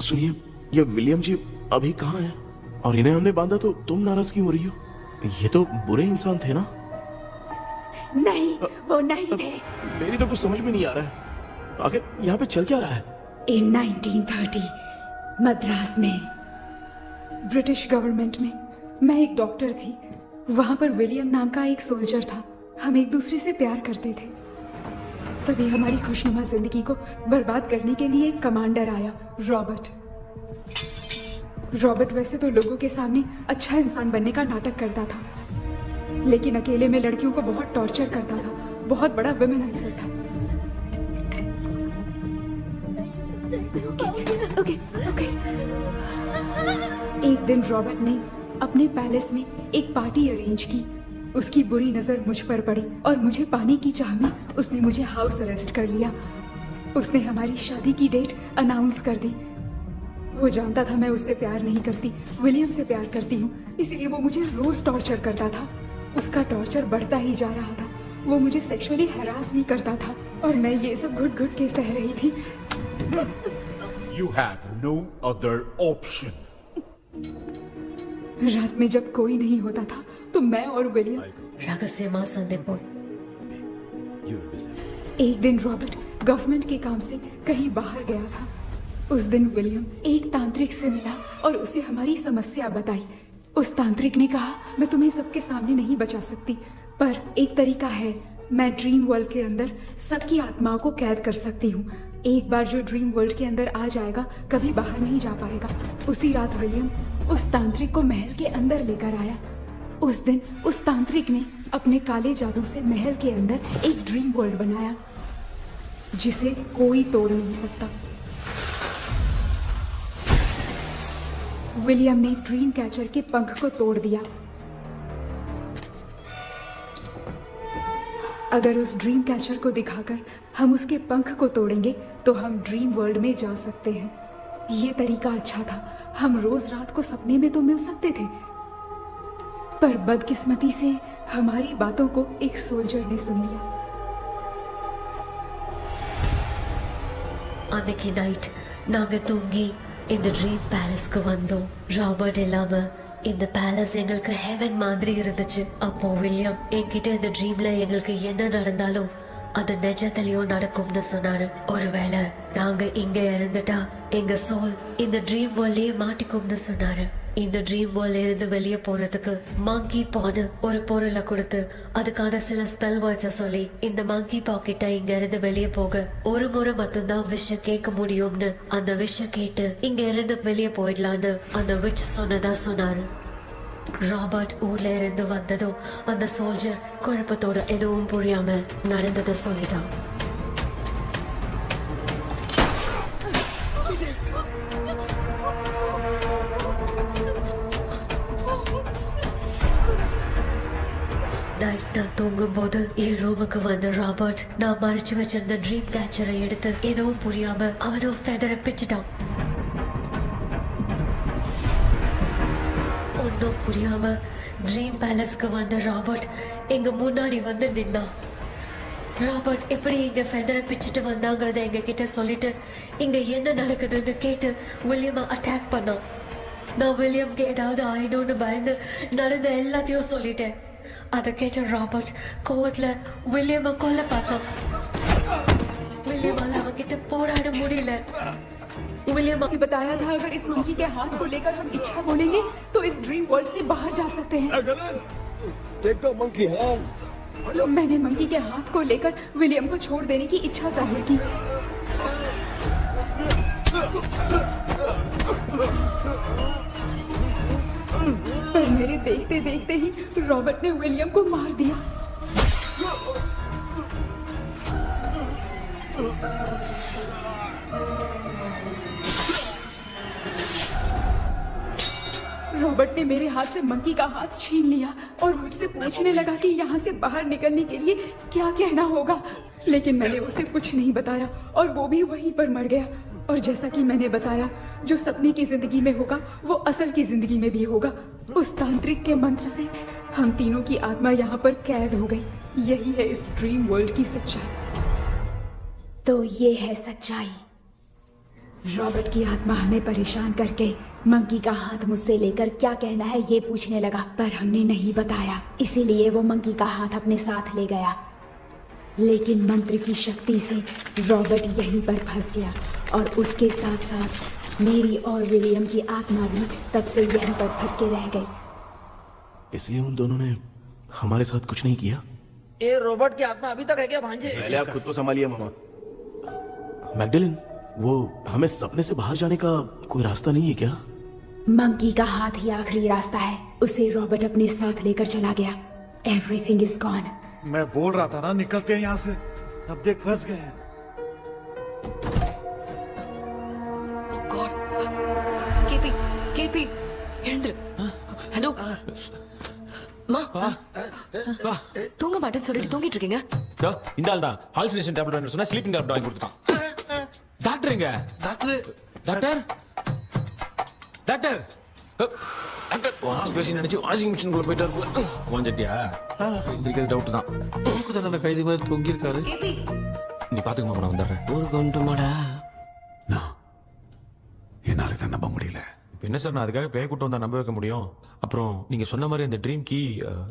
S2: सुनिए, ये विलियम जी अभी कहाँ हैं? और इन्हें हमने बांधा तो तुम नाराज क्यों हो रही हो? ये तो बुरे इंसान थे ना?
S3: नहीं, वो नहीं थे।
S2: मेरी तो कुछ समझ में नहीं आ रहा है। आखिर यहाँ पे चल क्या रहा है?
S3: इन 1930 मद्रास में ब्रिटिश गवर्नमेंट में मैं एक डॉक्टर थी। वहां पर विलियम नाम का एक सोल्जर था। हम एक दूसरे से प्यार करते थे। तभी हमारी खुशनुमा जिंदगी को बर्बाद करने के लिए एक कमांडर आया, रॉबर्ट। रॉबर्ट वैसे तो लोगों के सामने अच्छा इंसान बनने का नाटक करता था, लेकिन अकेले में लड़कियों को बहुत टॉर्चर करता था। बहुत बड़ा वुमेनाइजर था। Okay, okay. एक दिन रॉबर्ट ने अपने पैलेस में एक पार्टी अरेंज की। उसकी बुरी नजर मुझ पर पड़ी और मुझे पाने की चाह में उसने मुझे हाउस अरेस्ट कर लिया। उसने हमारी शादी की डेट अनाउंस कर दी। वो जानता था मैं उससे प्यार नहीं करती, विलियम से प्यार करती हूँ, इसीलिए वो मुझे रोज टॉर्चर करता था। उसका टॉर्चर बढ़ता ही जा रहा था। वो मुझे सेक्सुअली हैरास भी करता था और मैं ये सब घुट घुट के सह रही थी।
S6: You have no other option.
S3: रात में जब कोई नहीं होता था तो मैं और विलियम एक दिन रॉबर्ट गवर्नमेंट के काम से कहीं बाहर गया था। उस दिन विलियम एक तांत्रिक से मिला और उसे हमारी समस्या बताई। उस तांत्रिक ने कहा, मैं तुम्हें सबके सामने नहीं बचा सकती, पर एक तरीका है। मैं ड्रीम वर्ल्ड के अंदर सबकी आत्माओं को कैद कर सकती हूँ। एक बार जो ड्रीम वर्ल्ड के अंदर आ जाएगा कभी बाहर नहीं जा पाएगा। उसी रात विलियम उस तांत्रिक को महल के अंदर लेकर आया। उस दिन उस तांत्रिक ने अपने काले जादू से महल के अंदर एक ड्रीम वर्ल्ड बनाया जिसे कोई तोड़ नहीं सकता। विलियम ने ड्रीम कैचर के पंख को तोड़ दिया। अगर उस ड्रीम कैचर को दिखाकर हम उसके पंख को तोड़ेंगे तो हम ड्रीम वर्ल्ड में जा सकते हैं। ये तरीका अच्छा था। हम रोज रात को सपने में तो मिल सकते थे, पर बदकिस्मती से हमारी बातों को एक सोल्जर ने सुन लिया।
S13: அன்னைக்கு நைட் நாங்க தூங்கி இந்த ட்ரீம் பேலஸ்க்கு வந்தோம். ராபர்ட் இல்லாம இந்த பேலஸ் எங்களுக்கு ஹெவன் மாதிரி இருந்துச்சு. அப்போ வில்லியம் என்கிட்ட இந்த ட்ரீம்ல எங்களுக்கு என்ன நடந்தாலும் அது நிஜத்திலயும் நடக்கும்னு சொன்னாரு. ஒருவேளை நாங்க இங்க இறந்துட்டா எங்க சோல் இந்த ட்ரீம் வேர்ல்ட்லயே மாட்டிக்கும்னு சொன்னாரு. இந்த ட்ரீம் வேர்ல்ட்ல இருந்து வெளியே போறதுக்கு மங்கி பான்னு ஒரு பொருளை கொடுத்து அதுக்கான சில ஸ்பெல் வேர்ட்ஸை சொல்லி இந்த மங்கி பாக்கெட்டை இங்க இருந்து வெளியே போக ஒரு முறை மட்டும்தான் விஷயம் கேட்க முடியும்னு அந்த விஷயம் கேட்டு இங்க இருந்து வெளியே போயிடலான்னு அந்த விச் சொன்னதா சொன்னாரு. ராபர்ட் ஊர்ல இருந்து வந்ததும் அந்த சோல்ஜர் குழப்பத்தோட எதுவும் புரியாம நடந்ததை சொல்லிட்டான். நைட் நான் தூங்கும் போது என் ரூமுக்கு வந்த ராபர்ட் நான் மறைச்சு வச்சிருந்த ட்ரீம் கேச்சரை எடுத்து எதுவும் புரியாம அவனும் ஃபெதரை பிச்சுட்டான். ஒன்னும் புரியாம ட்ரீம் பேலஸ்க்கு வந்த ராபர்ட் எங்க முன்னாடி வந்து நின்னான். ராபர்ட் எப்படி இங்க ஃபெதரை பிச்சுட்டு வந்தாங்கிறத எங்க கிட்ட சொல்லிட்டு இங்க என்ன நடக்குதுன்னு கேட்டு வில்லியமை அட்டாக் பண்ணான். நான் வில்லியம்க்கு ஏதாவது ஆயிடும்னு பயந்து நடந்த எல்லாத்தையும் சொல்லிட்டேன். அதை கேட்ட ராபர்ட் கோவத்துல வில்லியமை கொல்ல பார்த்தான். வில்லியமால அவன்கிட்ட போராட முடியல. विलियम ने बताया था अगर इस मंकी के हाथ को लेकर हम इच्छा बोलेंगे तो इस ड्रीम वर्ल्ड से बाहर जा सकते हैं. मैंने मंकी के हाथ को लेकर विलियम को छोड़ देने की इच्छा जाहिर की. पर मेरे देखते देखते ही रॉबर्ट ने विलियम को मार दिया.
S14: रॉबर्ट ने मेरे हाथ से मंकी का हाथ छीन लिया और मुझसे पूछने लगा कि यहाँ से बाहर निकलने के लिए क्या कहना होगा, लेकिन मैंने उसे कुछ नहीं बताया और वो भी वहीं पर मर गया। और जैसा कि मैंने बताया, जो सपने की जिंदगी में होगा वो असल की जिंदगी में भी होगा। उस तांत्रिक के मंत्र से हम तीनों की आत्मा यहाँ पर कैद हो गई। यही है इस ड्रीम वर्ल्ड की सच्चाई। तो ये है सच्चाई। रॉबर्ट की आत्मा हमें परेशान करके मंकी का हाथ मुझसे लेकर क्या कहना है ये पूछने लगा, पर हमने नहीं बताया, इसीलिए वो मंकी का हाथ अपने साथ ले गया। लेकिन मंत्र की शक्ति से रॉबर्ट यहीं पर फंस गया और उसके साथ साथ मेरी और विलियम की आत्मा भी तब से यहीं पर फंस के रह गई।
S2: इसलिए उन दोनों ने हमारे साथ कुछ नहीं किया।
S9: ये रोबोट की आत्मा अभी तक है क्या भांजे?
S2: पहले आप खुद को संभालिए मामा। मैगडेलिन, वो हमें सपने से बाहर जाने का कोई रास्ता नहीं है क्या?
S14: मंकी का हाथ ही आखिरी रास्ता है। उसे रॉबर्ट अपने साथ लेकर चला गया। Everything is gone.
S1: मैं बोल रहा था ना, निकलते हैं यहाँ से। अब देख फंस गए हैं।
S4: केपी, केपी, எழுந்துரு. ஹலோ மா, தூங்க மாட்டேன்னு சொல்லிட்டு தூங்கிட்டு இருக்கீங்க.
S5: இந்த ஆள் தான் ஹாலுசினேஷன் டேப்லெட் வாங்கி சொன்னா ஸ்லீப்பிங் டேப்லெட் வாங்கி கொடுத்துட்டான். டாக்டர் எங்க? Doctor doctor doctor doctor wash basin நினைச்சு வாஷிங் மிஷின் குள்ள போயிட்டாரு. வாஞ்சிட்டியா? இதுக்கு டவுட் தான்.
S7: தான கைதி மாதிரி தொங்கி இருக்காரு.
S5: நீ பாத்துக்கமா, நான் வந்துடுறேன்.
S2: ஊருக்கு வந்துட்டுமாடா?
S6: என்னால இதை நம்ப முடியல.
S5: என்ன சார், நான் அதுக்காக பேய் கூட்டம் தான் நம்ப வைக்க முடியும்? அப்புறம் நீங்க சொன்ன மாதிரி அந்த ட்ரீம் கீ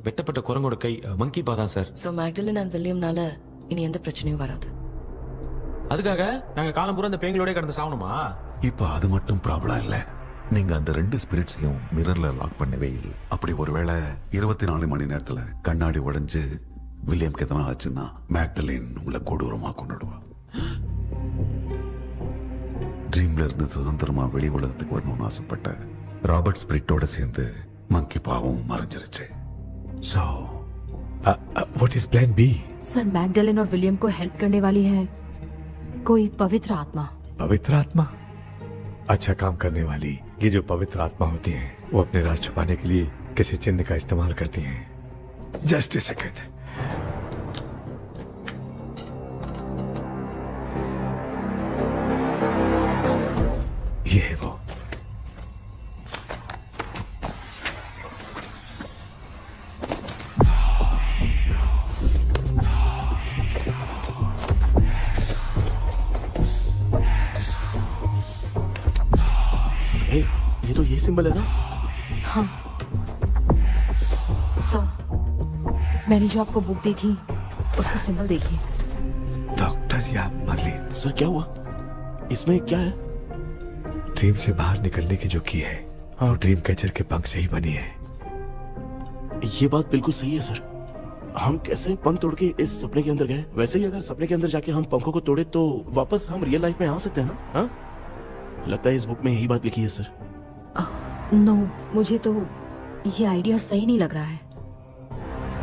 S5: வெட்டப்பட்ட குரங்கோட கை மங்கி பா தான் சார்.
S4: சோ மேக்டலின் அண்ட் வில்லியம்னால இனி எந்த பிரச்சனையும் வராது.
S5: அதுக்காக நாங்க காலம் பூரா அந்த பேய்களோட கடந்து சாவணுமா?
S6: இப்ப அது மட்டும் ப்ராப்ளம் இல்ல. நீங்க அந்த 2 ஸ்பிரிட்ஸையும் மிரர்ல லாக் பண்ணவே இல்லை. அப்படி ஒருவேளை 24 மணி நேரத்துல கண்ணாடி உடைஞ்சு வில்லியம்க்கு எதனா ஆச்சுன்னா மேக்டலின் உங்களை கொடூரமா கொண்டுடுவா. ட்ரீம்ல இருந்து சுதந்திரமா வெளி உலகத்துக்கு வரணும்னு ஆசைப்பட்ட ராபர்ட் ஸ்பிரிட்டோட சேர்ந்து மங்கி பாவும் மறைஞ்சிருச்சு. So
S8: what is plan B?
S4: Sir Magdalene और विलियम को हेल्प करने वाली है कोई पवित्र आत्मा.
S8: पवित्र आत्मा? अच्छा काम करने वाली ये जो पवित्र आत्मा होती हैं, वो अपने राज छुपाने के लिए किसी चिन्ह का इस्तेमाल करती हैं. Just a second. ये है वो.
S2: ये तो ये सिंबल है ना?
S4: हाँ. सर, मैंने जो आपको बुक दी थी उसका सिंबल देखिए.
S8: डॉक्टर या मर्लिन.
S2: सर क्या हुआ? इसमें क्या है?
S8: ड्रीम से बाहर निकलने की जो की है, वो ड्रीम कैचर के पंख से ही बनी है.
S2: ये बात बिल्कुल सही है सर. हम कैसे पंख तोड़ के इस सपने के अंदर गए? वैसे ही अगर सपने के अंदर जाके हम पंखों को तोड़े तो वापस हम रियल लाइफ में आ सकते हैं ना? हाँ? लगता है इस बुक में यही बात लिखी है सर.
S4: नो, मुझे तो ये आइडिया सही नहीं लग रहा है.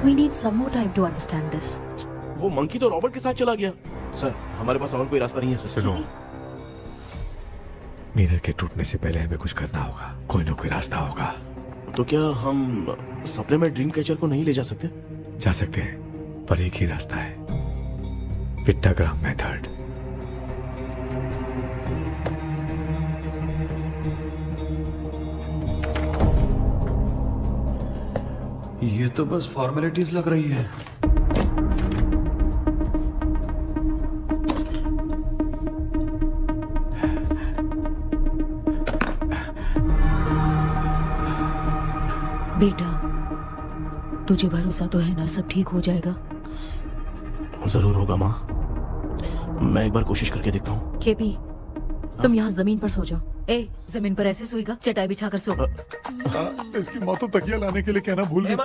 S4: We need some more time to understand this.
S2: वो मंकी तो रॉबर्ट के साथ चला गया. सर हमारे पास और कोई रास्ता नहीं है सर.
S8: सुनो, मिरर के टूटने से पहले हमें कुछ करना होगा. कोई ना कोई रास्ता होगा.
S2: तो क्या हम सपने में ड्रीम कैचर को नहीं ले जा सकते?
S8: जा सकते हैं, पर एक ही रास्ता है. पिट्टाग्राम मेथड.
S1: ये तो बस फॉर्मेलिटीज लग रही है.
S4: बेटा, तुझे भरोसा तो है ना सब ठीक हो जाएगा?
S2: जरूर होगा माँ. मैं एक बार कोशिश करके देखता हूँ.
S4: केपी, तुम यहाँ जमीन पर सो जाओ. ए, जमीन पर ऐसे सोएगा? चटाई बिछाकर सो.
S6: इसकी माँ तो तकिया लाने के लिए कहना भूल गई.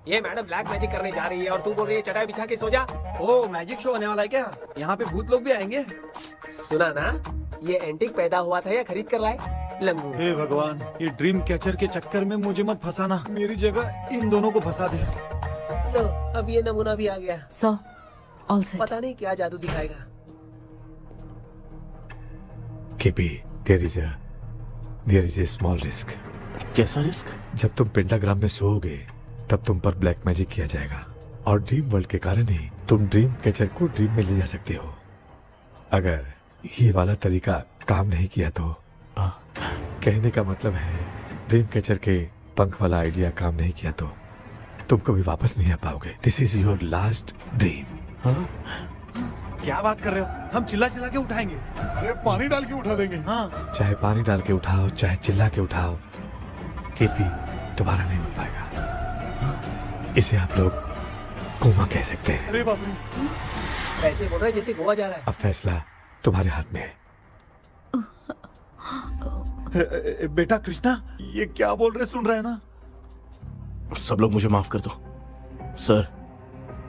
S5: ये मैडम ब्लैक मैजिक करने जा रही है और तू बोल रही है चटाई बिछा के सो जा.
S9: ओ, मैजिक शो होने वाला है क्या? यहाँ पे भूत लोग भी आएंगे?
S5: सुना ना, ये एंटीक पैदा हुआ था या खरीद कर लाए? लंगू.
S1: हे भगवान, ये ड्रीम कैचर के चक्कर में मुझे मत फंसाना. मेरी जगह इन दोनों को फंसा दे.
S5: लो, अब ये नमूना भी आ गया.
S4: सो, ऑल सेट.
S5: पता नहीं क्या जादू दिखाएगा.
S8: KP, there is a small risk.
S2: कैसा रिस्क?
S8: जब तुम पेंटाग्राम में सोओगे तब तुम पर ब्लैक मैजिक किया जाएगा और ड्रीम वर्ल्ड के कारण ही तुम ड्रीम कैचर को ड्रीम में ले जा सकते हो। अगर ये वाला तरीका काम नहीं किया तो कहने का मतलब है ड्रीम कैचर के पंख वाला आइडिया काम नहीं किया तो तुम कभी वापस नहीं आ पाओगे। This is your last dream.
S1: क्या बात कर रहे हो? हम चिल्ला चिल्ला के उठाएंगे।
S6: अरे पानी डाल के उठा देंगे।
S1: हाँ
S8: चाहे पानी डाल के उठाओ चाहे चिल्ला के उठाओ, केपी दोबारा नहीं उठ पाएगा। इसे आप लोग कोमा कह सकते हैं।
S6: अरे बाप रे,
S5: ऐसे बोल रहा है जैसे गोवा जा रहा है।
S8: अब फैसला तुम्हारे हाथ में है।
S1: बेटा कृष्णा, ये क्या बोल रहे सुन रहे हैं ना?
S2: सब लोग मुझे माफ कर दो सर।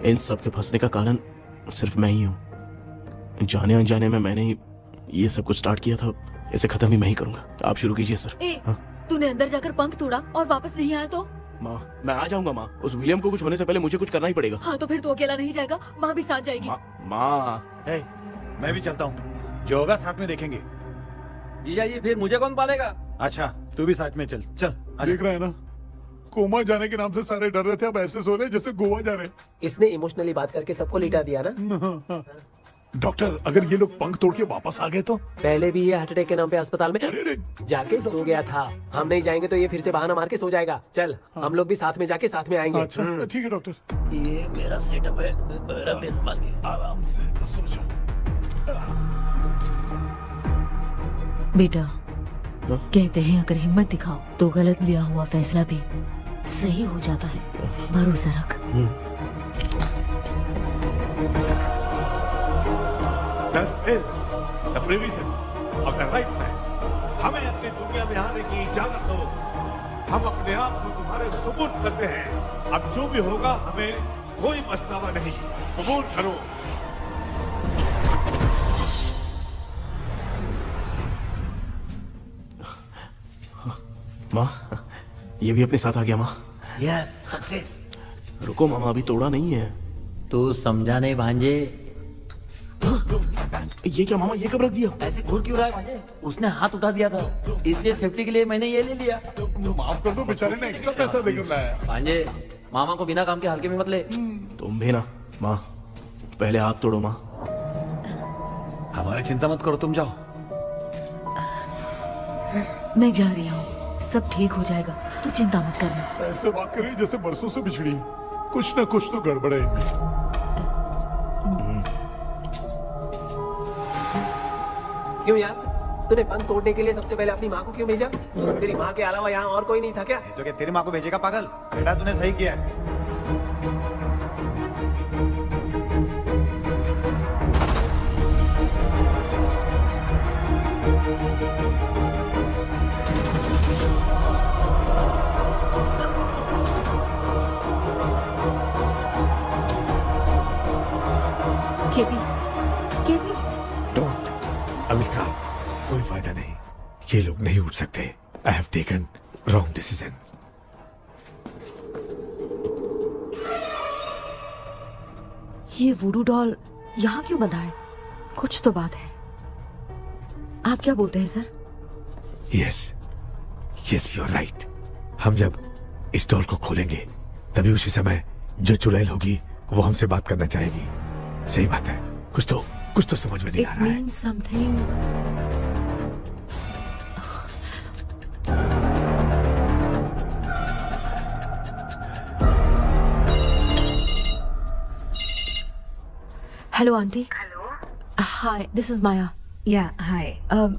S2: इन सब के फंसने का कारण सिर्फ मैं ही हूँ। जाने अनजाने में मैंने ही ये सब कुछ स्टार्ट किया था। इसे खत्म ही मैं ही करूंगा। आप शुरू कीजिए सर।
S3: तूने अंदर जाकर पंख तोड़ा और वापस नहीं आया तो?
S2: माँ मैं आ जाऊंगा माँ। उस विलियम को कुछ होने से पहले मुझे कुछ करना ही पड़ेगा।
S3: हाँ तो फिर तू अकेला नहीं जाएगा, माँ भी साथ जाएगी।
S2: माँ
S1: मैं भी चलता हूँ, जो होगा साथ में देखेंगे।
S9: जीजा जी फिर मुझे कौन पालेगा?
S1: अच्छा तू भी साथ में चल। चल
S6: देख रहा है ना, कोमा जाने के नाम से सारे डर रहे थे, अब ऐसे सो रहे हैं जैसे गोवा जा रहे हैं।
S5: इसने इमोशनली बात करके सबको लिटा दिया ना।
S6: डॉक्टर, अगर ये लोग पंख तोड़ के वापस आ गए तो?
S5: पहले भी ये हार्ट अटैक के नाम पे अस्पताल में जाके सो गया था। हम नहीं जाएंगे तो ये फिर से बहाना मार के सो जाएगा। चल हम लोग भी साथ में जाके साथ में आएंगे।
S6: अच्छा ठीक है डॉक्टर।
S2: ये मेरा सेटअप है, रख संभाल के
S6: आराम से सो जाओ।
S4: बेटा कहते हैं अगर हिम्मत दिखाओ तो गलत लिया हुआ फैसला भी सही हो जाता है। भरोसा रख।
S8: हमें अपनी दुनिया में आने की इजाजत दो। हम अपने आप को तुम्हारे सुपुर्द करते हैं। अब जो भी होगा हमें कोई पछतावा नहीं। कबूल करो।
S2: माँ ये भी अपने साथ आ गया। माँ
S12: यस सक्सेस।
S2: रुको मामा, अभी तोड़ा नहीं है।
S9: तू समझा नहीं भांजे।
S2: ये क्या मामा, ये कब रख दिया?
S9: ऐसे घूर क्यों रहा है भांजे? उसने हाथ उठा दिया था, इसलिए सेफ्टी के लिए मैंने ये ले लिया।
S6: माफ कर दो, बेचारे ने एक्स्ट्रा पैसा देकर लाया।
S9: भांजे मामा को बिना काम के हल्के में मत ले।
S2: तुम भी ना। माँ पहले हाथ तोड़ो। माँ
S1: हमारी चिंता मत करो, तुम जाओ।
S4: मैं जा रही हूँ, सब ठीक हो जाएगा, तू चिंता मत करना।
S6: ऐसे बात करिए जैसे बरसों से बिछड़ी। कुछ ना कुछ तो गड़बड़ है इनमें।
S5: क्यों यार, तूने पंख तोड़ने के लिए सबसे पहले अपनी माँ को क्यों भेजा? तेरी माँ के अलावा यहाँ और कोई नहीं था क्या?
S1: तो क्या तेरी माँ को भेजेगा पागल? बेटा तूने सही किया है।
S8: अनुष्का, कोई फायदा नहीं। ये लोग नहीं उठ सकते। I have taken wrong decision.
S4: ये वुडू डॉल यहाँ क्यों बंधा है? कुछ तो बात है। आप क्या बोलते हैं sir?
S8: Yes yes you are right. हम जब इस डॉल को खोलेंगे तभी उसी समय जो चुड़ैल होगी वो हमसे बात करना चाहेगी। सही बात है। कुछ तो समझ में नहीं आ रहा है।
S4: It means something. Hello aunty.
S3: Hello.
S4: Hi, this is Maya.
S3: Yeah hi.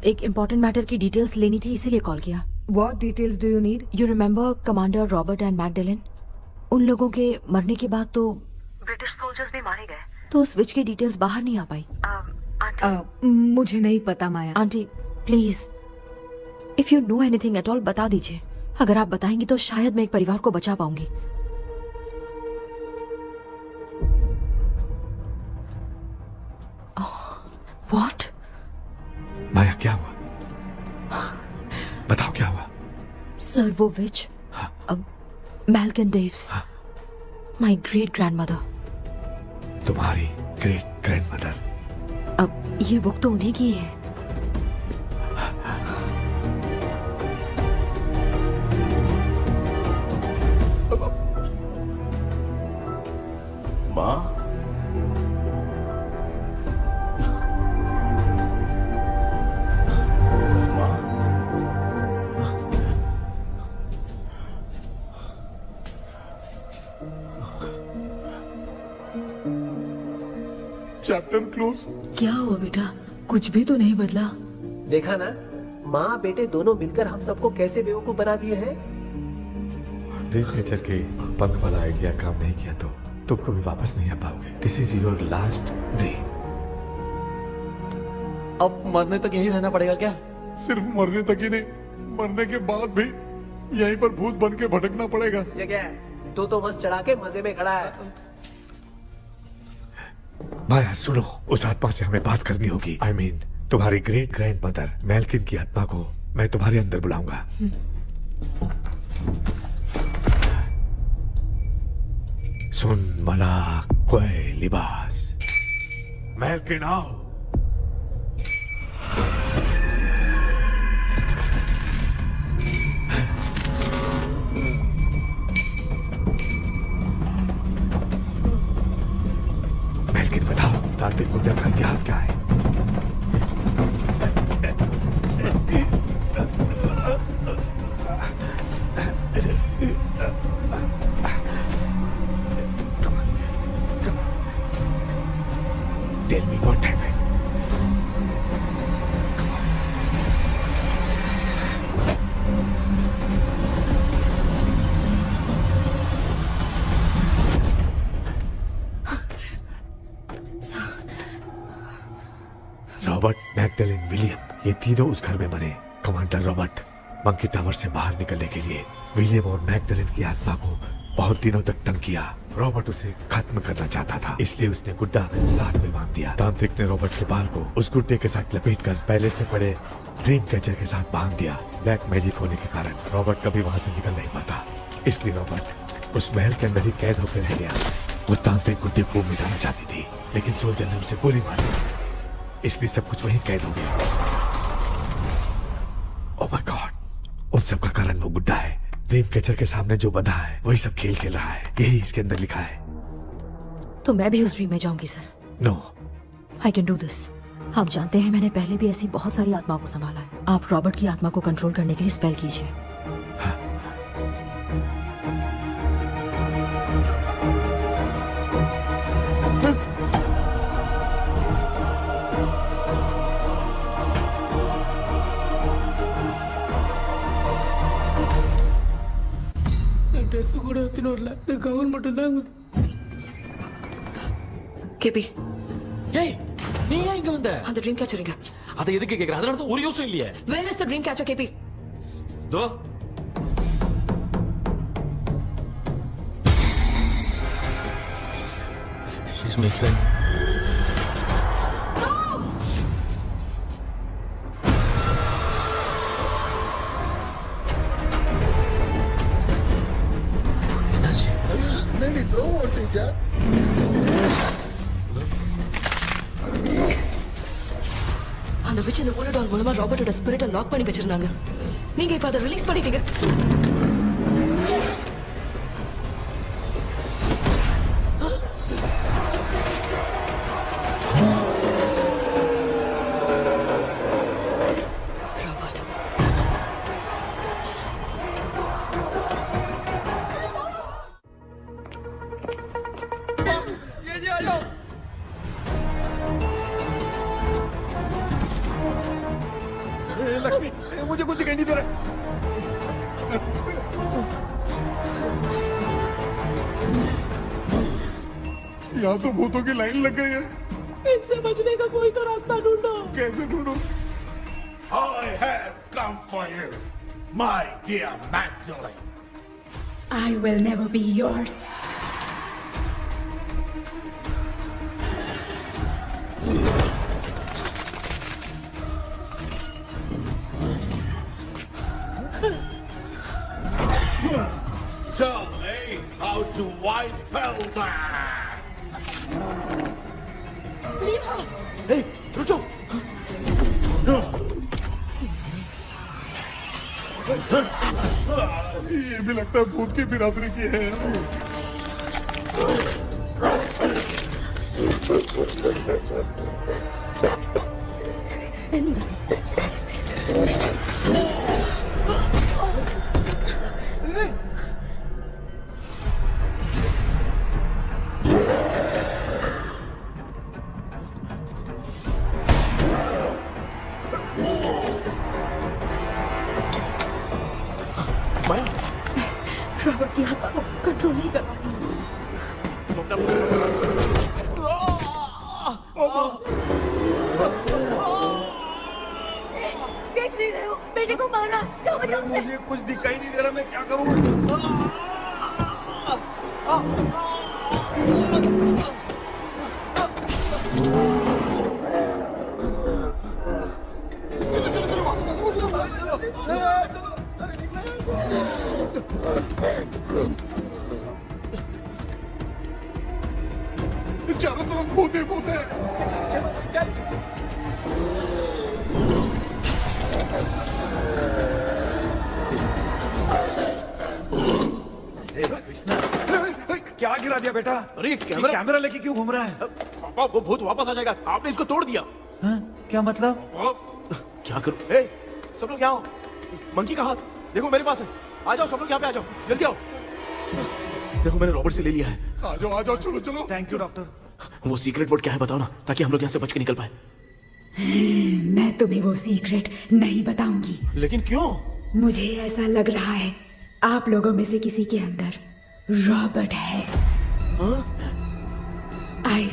S4: एक इम्पोर्टेंट मैटर की डिटेल्स लेनी थी, इसीलिए कॉल किया।
S3: What details do you need?
S4: You remember commander Robert and Magdalene? उन लोगों के मरने के बाद तो ब्रिटिश सोल्जर्स भी मारे गए, तो स्विच की डिटेल्स बाहर नहीं आ पाई।
S3: मुझे नहीं पता Maya.
S4: Aunty please, if you know anything at all बता दीजिए। अगर आप बताएंगी तो शायद मैं एक परिवार को बचा पाऊंगी। व्हाट?
S8: माया क्या हुआ? बताओ क्या हुआ?
S4: सर वो विच, मैल्कन डेव्स, माय ग्रेट ग्रैंडमदर।
S8: तुम्हारी ग्रेट ग्रैंडमदर?
S4: अब ये बुक तो उन्हीं की है।
S6: Chapter close.
S4: क्या हुआ बेटा? कुछ भी तो नहीं बदला।
S5: देखा ना, माँ बेटे दोनों मिलकर हम सबको कैसे बेवकूफ बना दिए हैं।
S8: ड्रीम कैचर के पंख वाला आइडिया काम नहीं किया तो तुम कभी वापस नहीं आ पाओगे। This is your last dream.
S9: अब मरने तक यही रहना पड़ेगा क्या?
S6: सिर्फ मरने तक ही नहीं, मरने के बाद भी यहीं पर भूत बन के भटकना पड़ेगा।
S5: जगह तू तो मस्त चढ़ा के मजे में खड़ा है।
S8: माया सुनो, उस आत्मा से हमें बात करनी होगी। I mean, तुम्हारी ग्रेट ग्रैंड मदर मेल्किन की आत्मा को मैं तुम्हारे अंदर बुलाऊंगा। सुन मला कोई लिबास, मेल्किन आओ। मेल्किन बताओ, तांत्रिक मुद्रा का इतिहास क्या है? Tell me what happened. Robert, Magdalene, William, ये तीनों उस घर में मरे। कमांडर रॉबर्ट मंकी टावर से बाहर निकलने के लिए विलियम और मैगडेलिन की आत्मा को बहुत दिनों तक तंग किया। रॉबर्ट उसे खत्म करना चाहता था, इसलिए उसने गुड्डा साथ में बांध दिया। तांत्रिक ने रॉबर्ट के बाल को उस गुड्डे के साथ लपेटकर पैलेस में पड़े ड्रीम कैचर के साथ बांध दिया। ब्लैक मैजिक होने के कारण रॉबर्ट कभी वहां से निकल नहीं पाता, इसलिए रॉबर्ट उस महल के अंदर ही कैद होकर रह गया। वो तांत्रिक गुड्डे को मिटाना चाहती थी, लेकिन सोल्जर ने उसे गोली मारी, इसलिए सब कुछ वहीं कैद हो गया। ओह माय गॉड, उन सब का कारण वो गुड्डा है। ड्रीम कैचर के सामने जो बंधा है वही सब खेल खेल रहा है, यही इसके अंदर लिखा है।
S4: तो मैं भी उस ड्रीम में जाऊंगी sir.
S8: No,
S4: I can do this. आप जानते हैं मैंने पहले भी ऐसी बहुत सारी आत्माओं को संभाला है। आप रॉबर्ट की आत्मा को कंट्रोल करने के लिए स्पेल कीजिए।
S2: ட்ரெஸ் கூட எத்தனை வரல, இந்த கவுன் மட்டும் தான்.
S4: கேபி,
S2: ஏய் நீ ஏன் இங்க வந்த?
S4: அந்த ட்ரீம் கேச்சர் எங்க?
S2: அதை எதுக்கு கேக்குற? அதனால தான் ஒரு யூஸும் இல்லையே.
S4: Where is the dream catcher, கேபி?
S2: Though she's my friend.
S4: அந்த விச் இந்த ஊரடால் மூலமா ராபர்ட்டோட ஸ்பிரிட்டை லாக் பண்ணி வச்சிருந்தாங்க. நீங்க இப்ப அதை ரிலீஸ் பண்ணிட்டீங்க.
S1: लक्ष्मी, मुझे कुछ दिखाई नहीं दे रहा।
S6: यहाँ तो भूतों की लाइन लग गई है।
S5: इनसे बचने का कोई तो रास्ता ढूंढो।
S6: कैसे ढूंढो?
S12: I have come for you, my dear Magdalene.
S14: I will never be yours.
S12: Tell me, how do I spell that?
S5: Leave her.
S2: Hey, रुको.
S6: ये भी लगता है भूत की बिरादरी की है।
S2: माया
S14: रॉबर्ट की आत्मा को कंट्रोल नहीं कर पा रही।
S3: देख नहीं रहे हो, बेटे को मारा। जाओ बचाओ उसे।
S1: मुझे कुछ दिखाई नहीं दे रहा, मैं क्या करूं?
S6: चारों तरफ भूत ही भूत है।
S1: क्या गिरा दिया बेटा?
S2: अरे
S1: कैमरा लेके क्यों घूम रहा है?
S2: पापा वो भूत वापस आ जाएगा, आपने इसको तोड़ दिया।
S1: हाँ? क्या मतलब?
S2: क्या करूं? ए, सब लोग यहाँ आओ। मंकी का हाथ देखो मेरे पास है। आ जाओ सब लोग यहाँ पे, आ जाओ जल्दी आओ। देखो मैंने रॉबर्ट से ले लिया है।
S6: आ जाओ चलो चलो।
S1: Thank you doctor.
S2: वो सीक्रेट वर्ड क्या है बताओ ना, ताकि हम लोग यहाँ से बच के निकल पाए।
S14: मैं तुम्हें वो सीक्रेट नहीं बताऊंगी।
S2: लेकिन क्यों?
S14: मुझे ऐसा लग रहा है आप लोगों में से किसी के अंदर रॉबर्ट है। I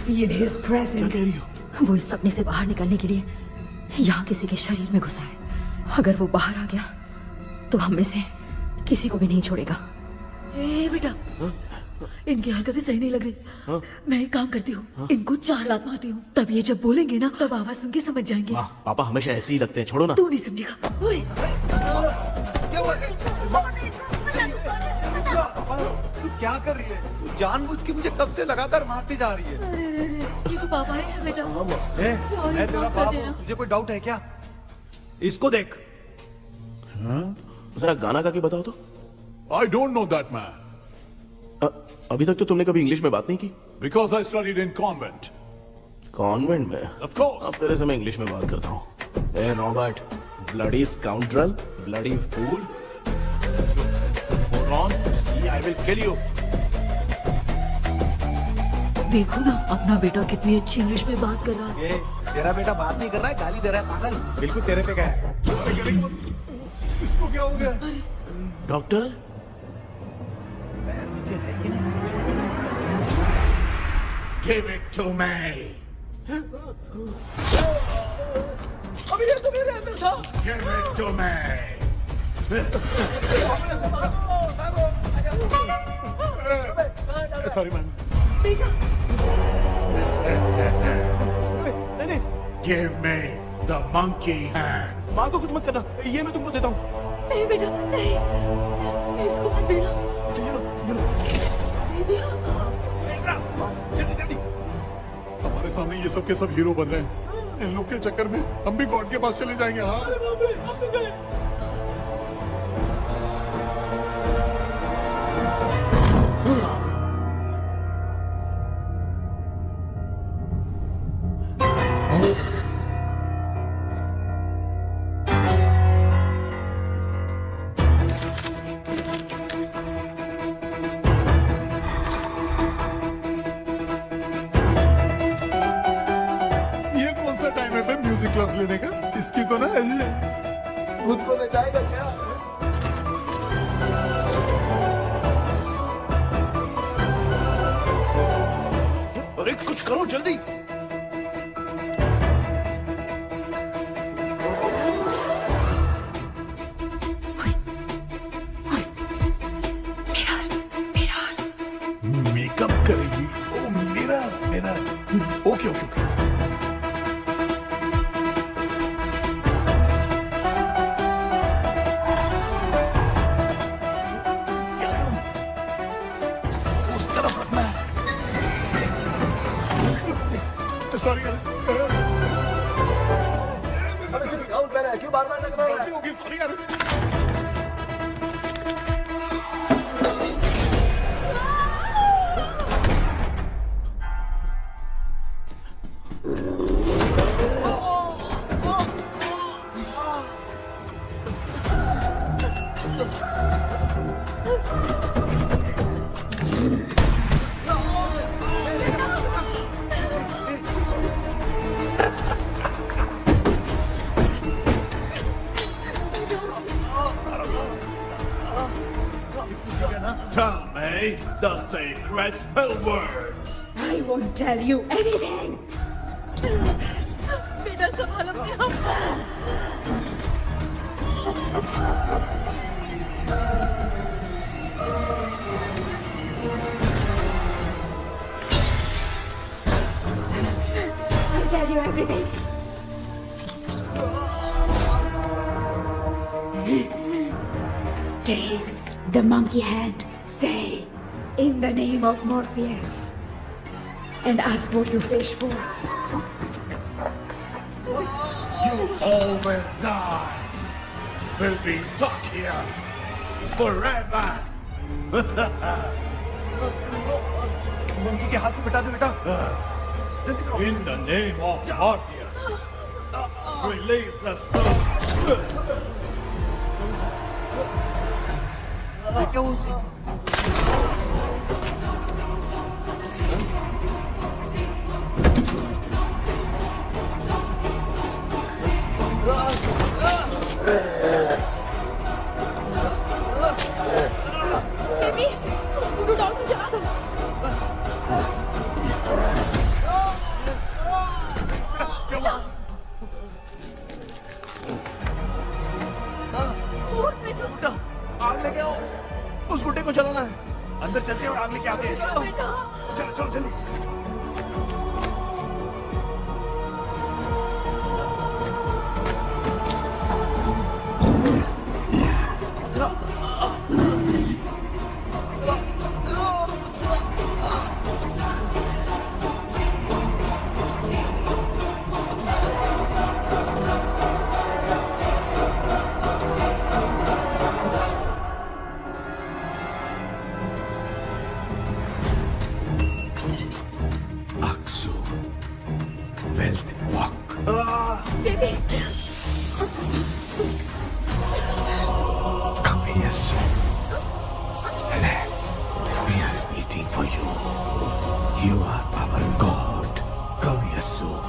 S14: feel his presence.
S4: वो इस सपने से बाहर निकलने के लिए यहाँ किसी के शरीर में घुसा है। अगर वो बाहर आ गया तो हम में से किसी को भी नहीं छोड़ेगा।
S3: ए बेटा, इनकी हरकतें सही नहीं लग रही। मैं एक काम करती हूँ, इनको 4 लात मारती हूँ, तब ये जब बोलेंगे ना तब आवाज सुन के समझ जाएंगे।
S2: पापा हमेशा ऐसे ही लगते हैं, छोड़ो ना।
S3: तू नहीं समझेगा। ओए,
S1: तू क्या कर रही है? तू जानबूझ के मुझे कब से लगातार मारती जा रही है।
S3: अरे रे रे, ये तो पापा है बेटा।
S1: मैं तेरा बाप हूँ, तुझे कोई डाउट है क्या? इसको देख।
S2: जरा गाना गा के बताओ तो।
S6: I don't know that man.
S2: अभी तक तो तुमने कभी इंग्लिश में बात नहीं की।
S6: Because I studied in convent.
S2: Convent में?
S6: Of course.
S2: अब तेरे से मैं इंग्लिश में बात करता हूँ। ए Robert, bloody scoundrel, bloody fool. Hold on, see, I will kill you.
S3: देखो ना अपना बेटा कितनी अच्छी इंग्लिश में बात कर रहा है।
S1: ये तेरा बेटा बात नहीं कर रहा है, गाली दे रहा है पागल। बिल्कुल तेरे पे गया है।
S6: इसको क्या हो गया?
S2: डॉक्टर
S1: नीचे है कि नहीं?
S6: Give it to me.
S5: अभी ये तो मेरे अंदर था।
S6: Give it to me. Sorry man.
S2: नहीं,
S6: Give me the monkey hand.
S2: माँ को कुछ मत करना, ये मैं तुमको देता हूँ।
S3: नहीं बेटा, नहीं, इसको मत देना। नहीं दिया।
S6: हमारे सामने ये सब के सब हीरो बन रहे हैं। इन लोग के चक्कर में हम भी गॉड के पास चले जाएंगे। हाँ म्यूजिक क्लास लेने का। इसकी तो ना
S5: खुद को नचाएगा क्या?
S2: अरे कुछ करो जल्दी।
S6: मेकअप करेगी। ओ मेरा मेरा ओके ओके ओके। सॉरी
S5: अबे सिर्फ गाउन पहना है, क्यों बार-बार टकरा रहा है?
S6: ओके सॉरी यार। Say the sacred spell words.
S14: I won't tell you anything.
S3: बेटा संभाल अपने आप को।
S14: I'll tell you everything. Take the monkey hand. Say, in the name of Morpheus, and ask what you fish for.
S6: You all will die. Will be stuck here forever.
S1: Monkey के हाथ को बिठा दो बेटा। जल्दी करो।
S6: In the name of Morpheus, release the soul.
S1: ये क्या हुआ?
S3: बेबी, स्कूटर डॉल को चला दो।
S2: आग लेके आओ, उस गुड्डे को चलाना है।
S1: अंदर चलते हैं और आग लेके आते हैं। चलो चलो जल्दी।
S2: Aksu, wealth walk.
S3: Baby,
S2: Come here soon. We are waiting for you. You are our God. Come here soon.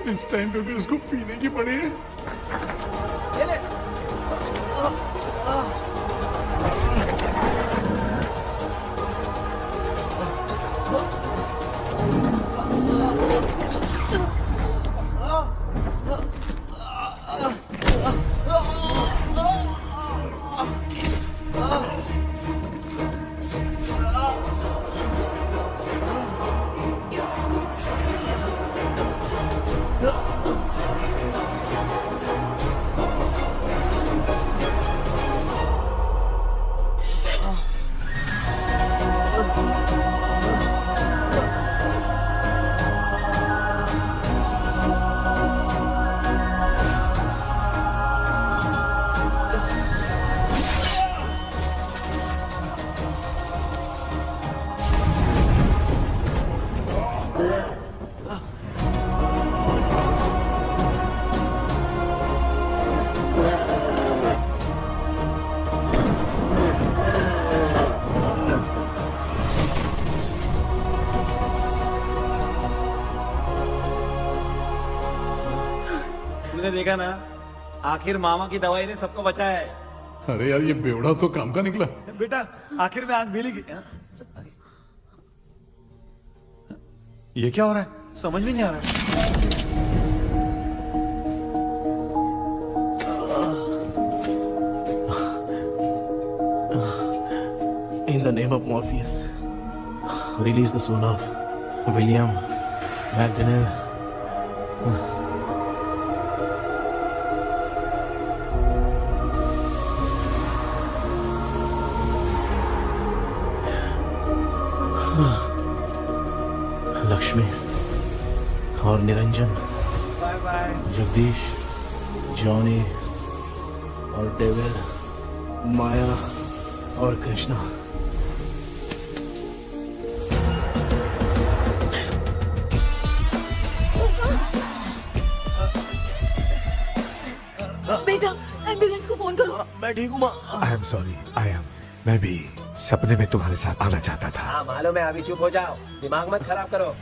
S6: इस टाइम पे भी उसको पीने की पड़ी है।
S9: तुमने देखा ना, आखिर मामा की दवाई ने सबको बचाया है।
S6: अरे यार ये बेवड़ा तो काम का निकला।
S1: बेटा आखिर में आग मिलेगी। ये क्या हो रहा है? समझ में नहीं आ रहा है।
S2: In the name of Morpheus, release the soul of William McDonnell. Lakshmi और Niranjan,
S1: bye bye.
S2: Jagdish, Johnny और डेविड, माया और कृष्णा।
S3: बेटा एम्बुलेंस को फोन करो।
S2: मैं ठीक हूँ माँ।
S8: I am sorry, I am. मैं भी सपने में तुम्हारे साथ आना चाहता था।
S5: हाँ मालूम है, अभी चुप हो जाओ, दिमाग मत खराब करो।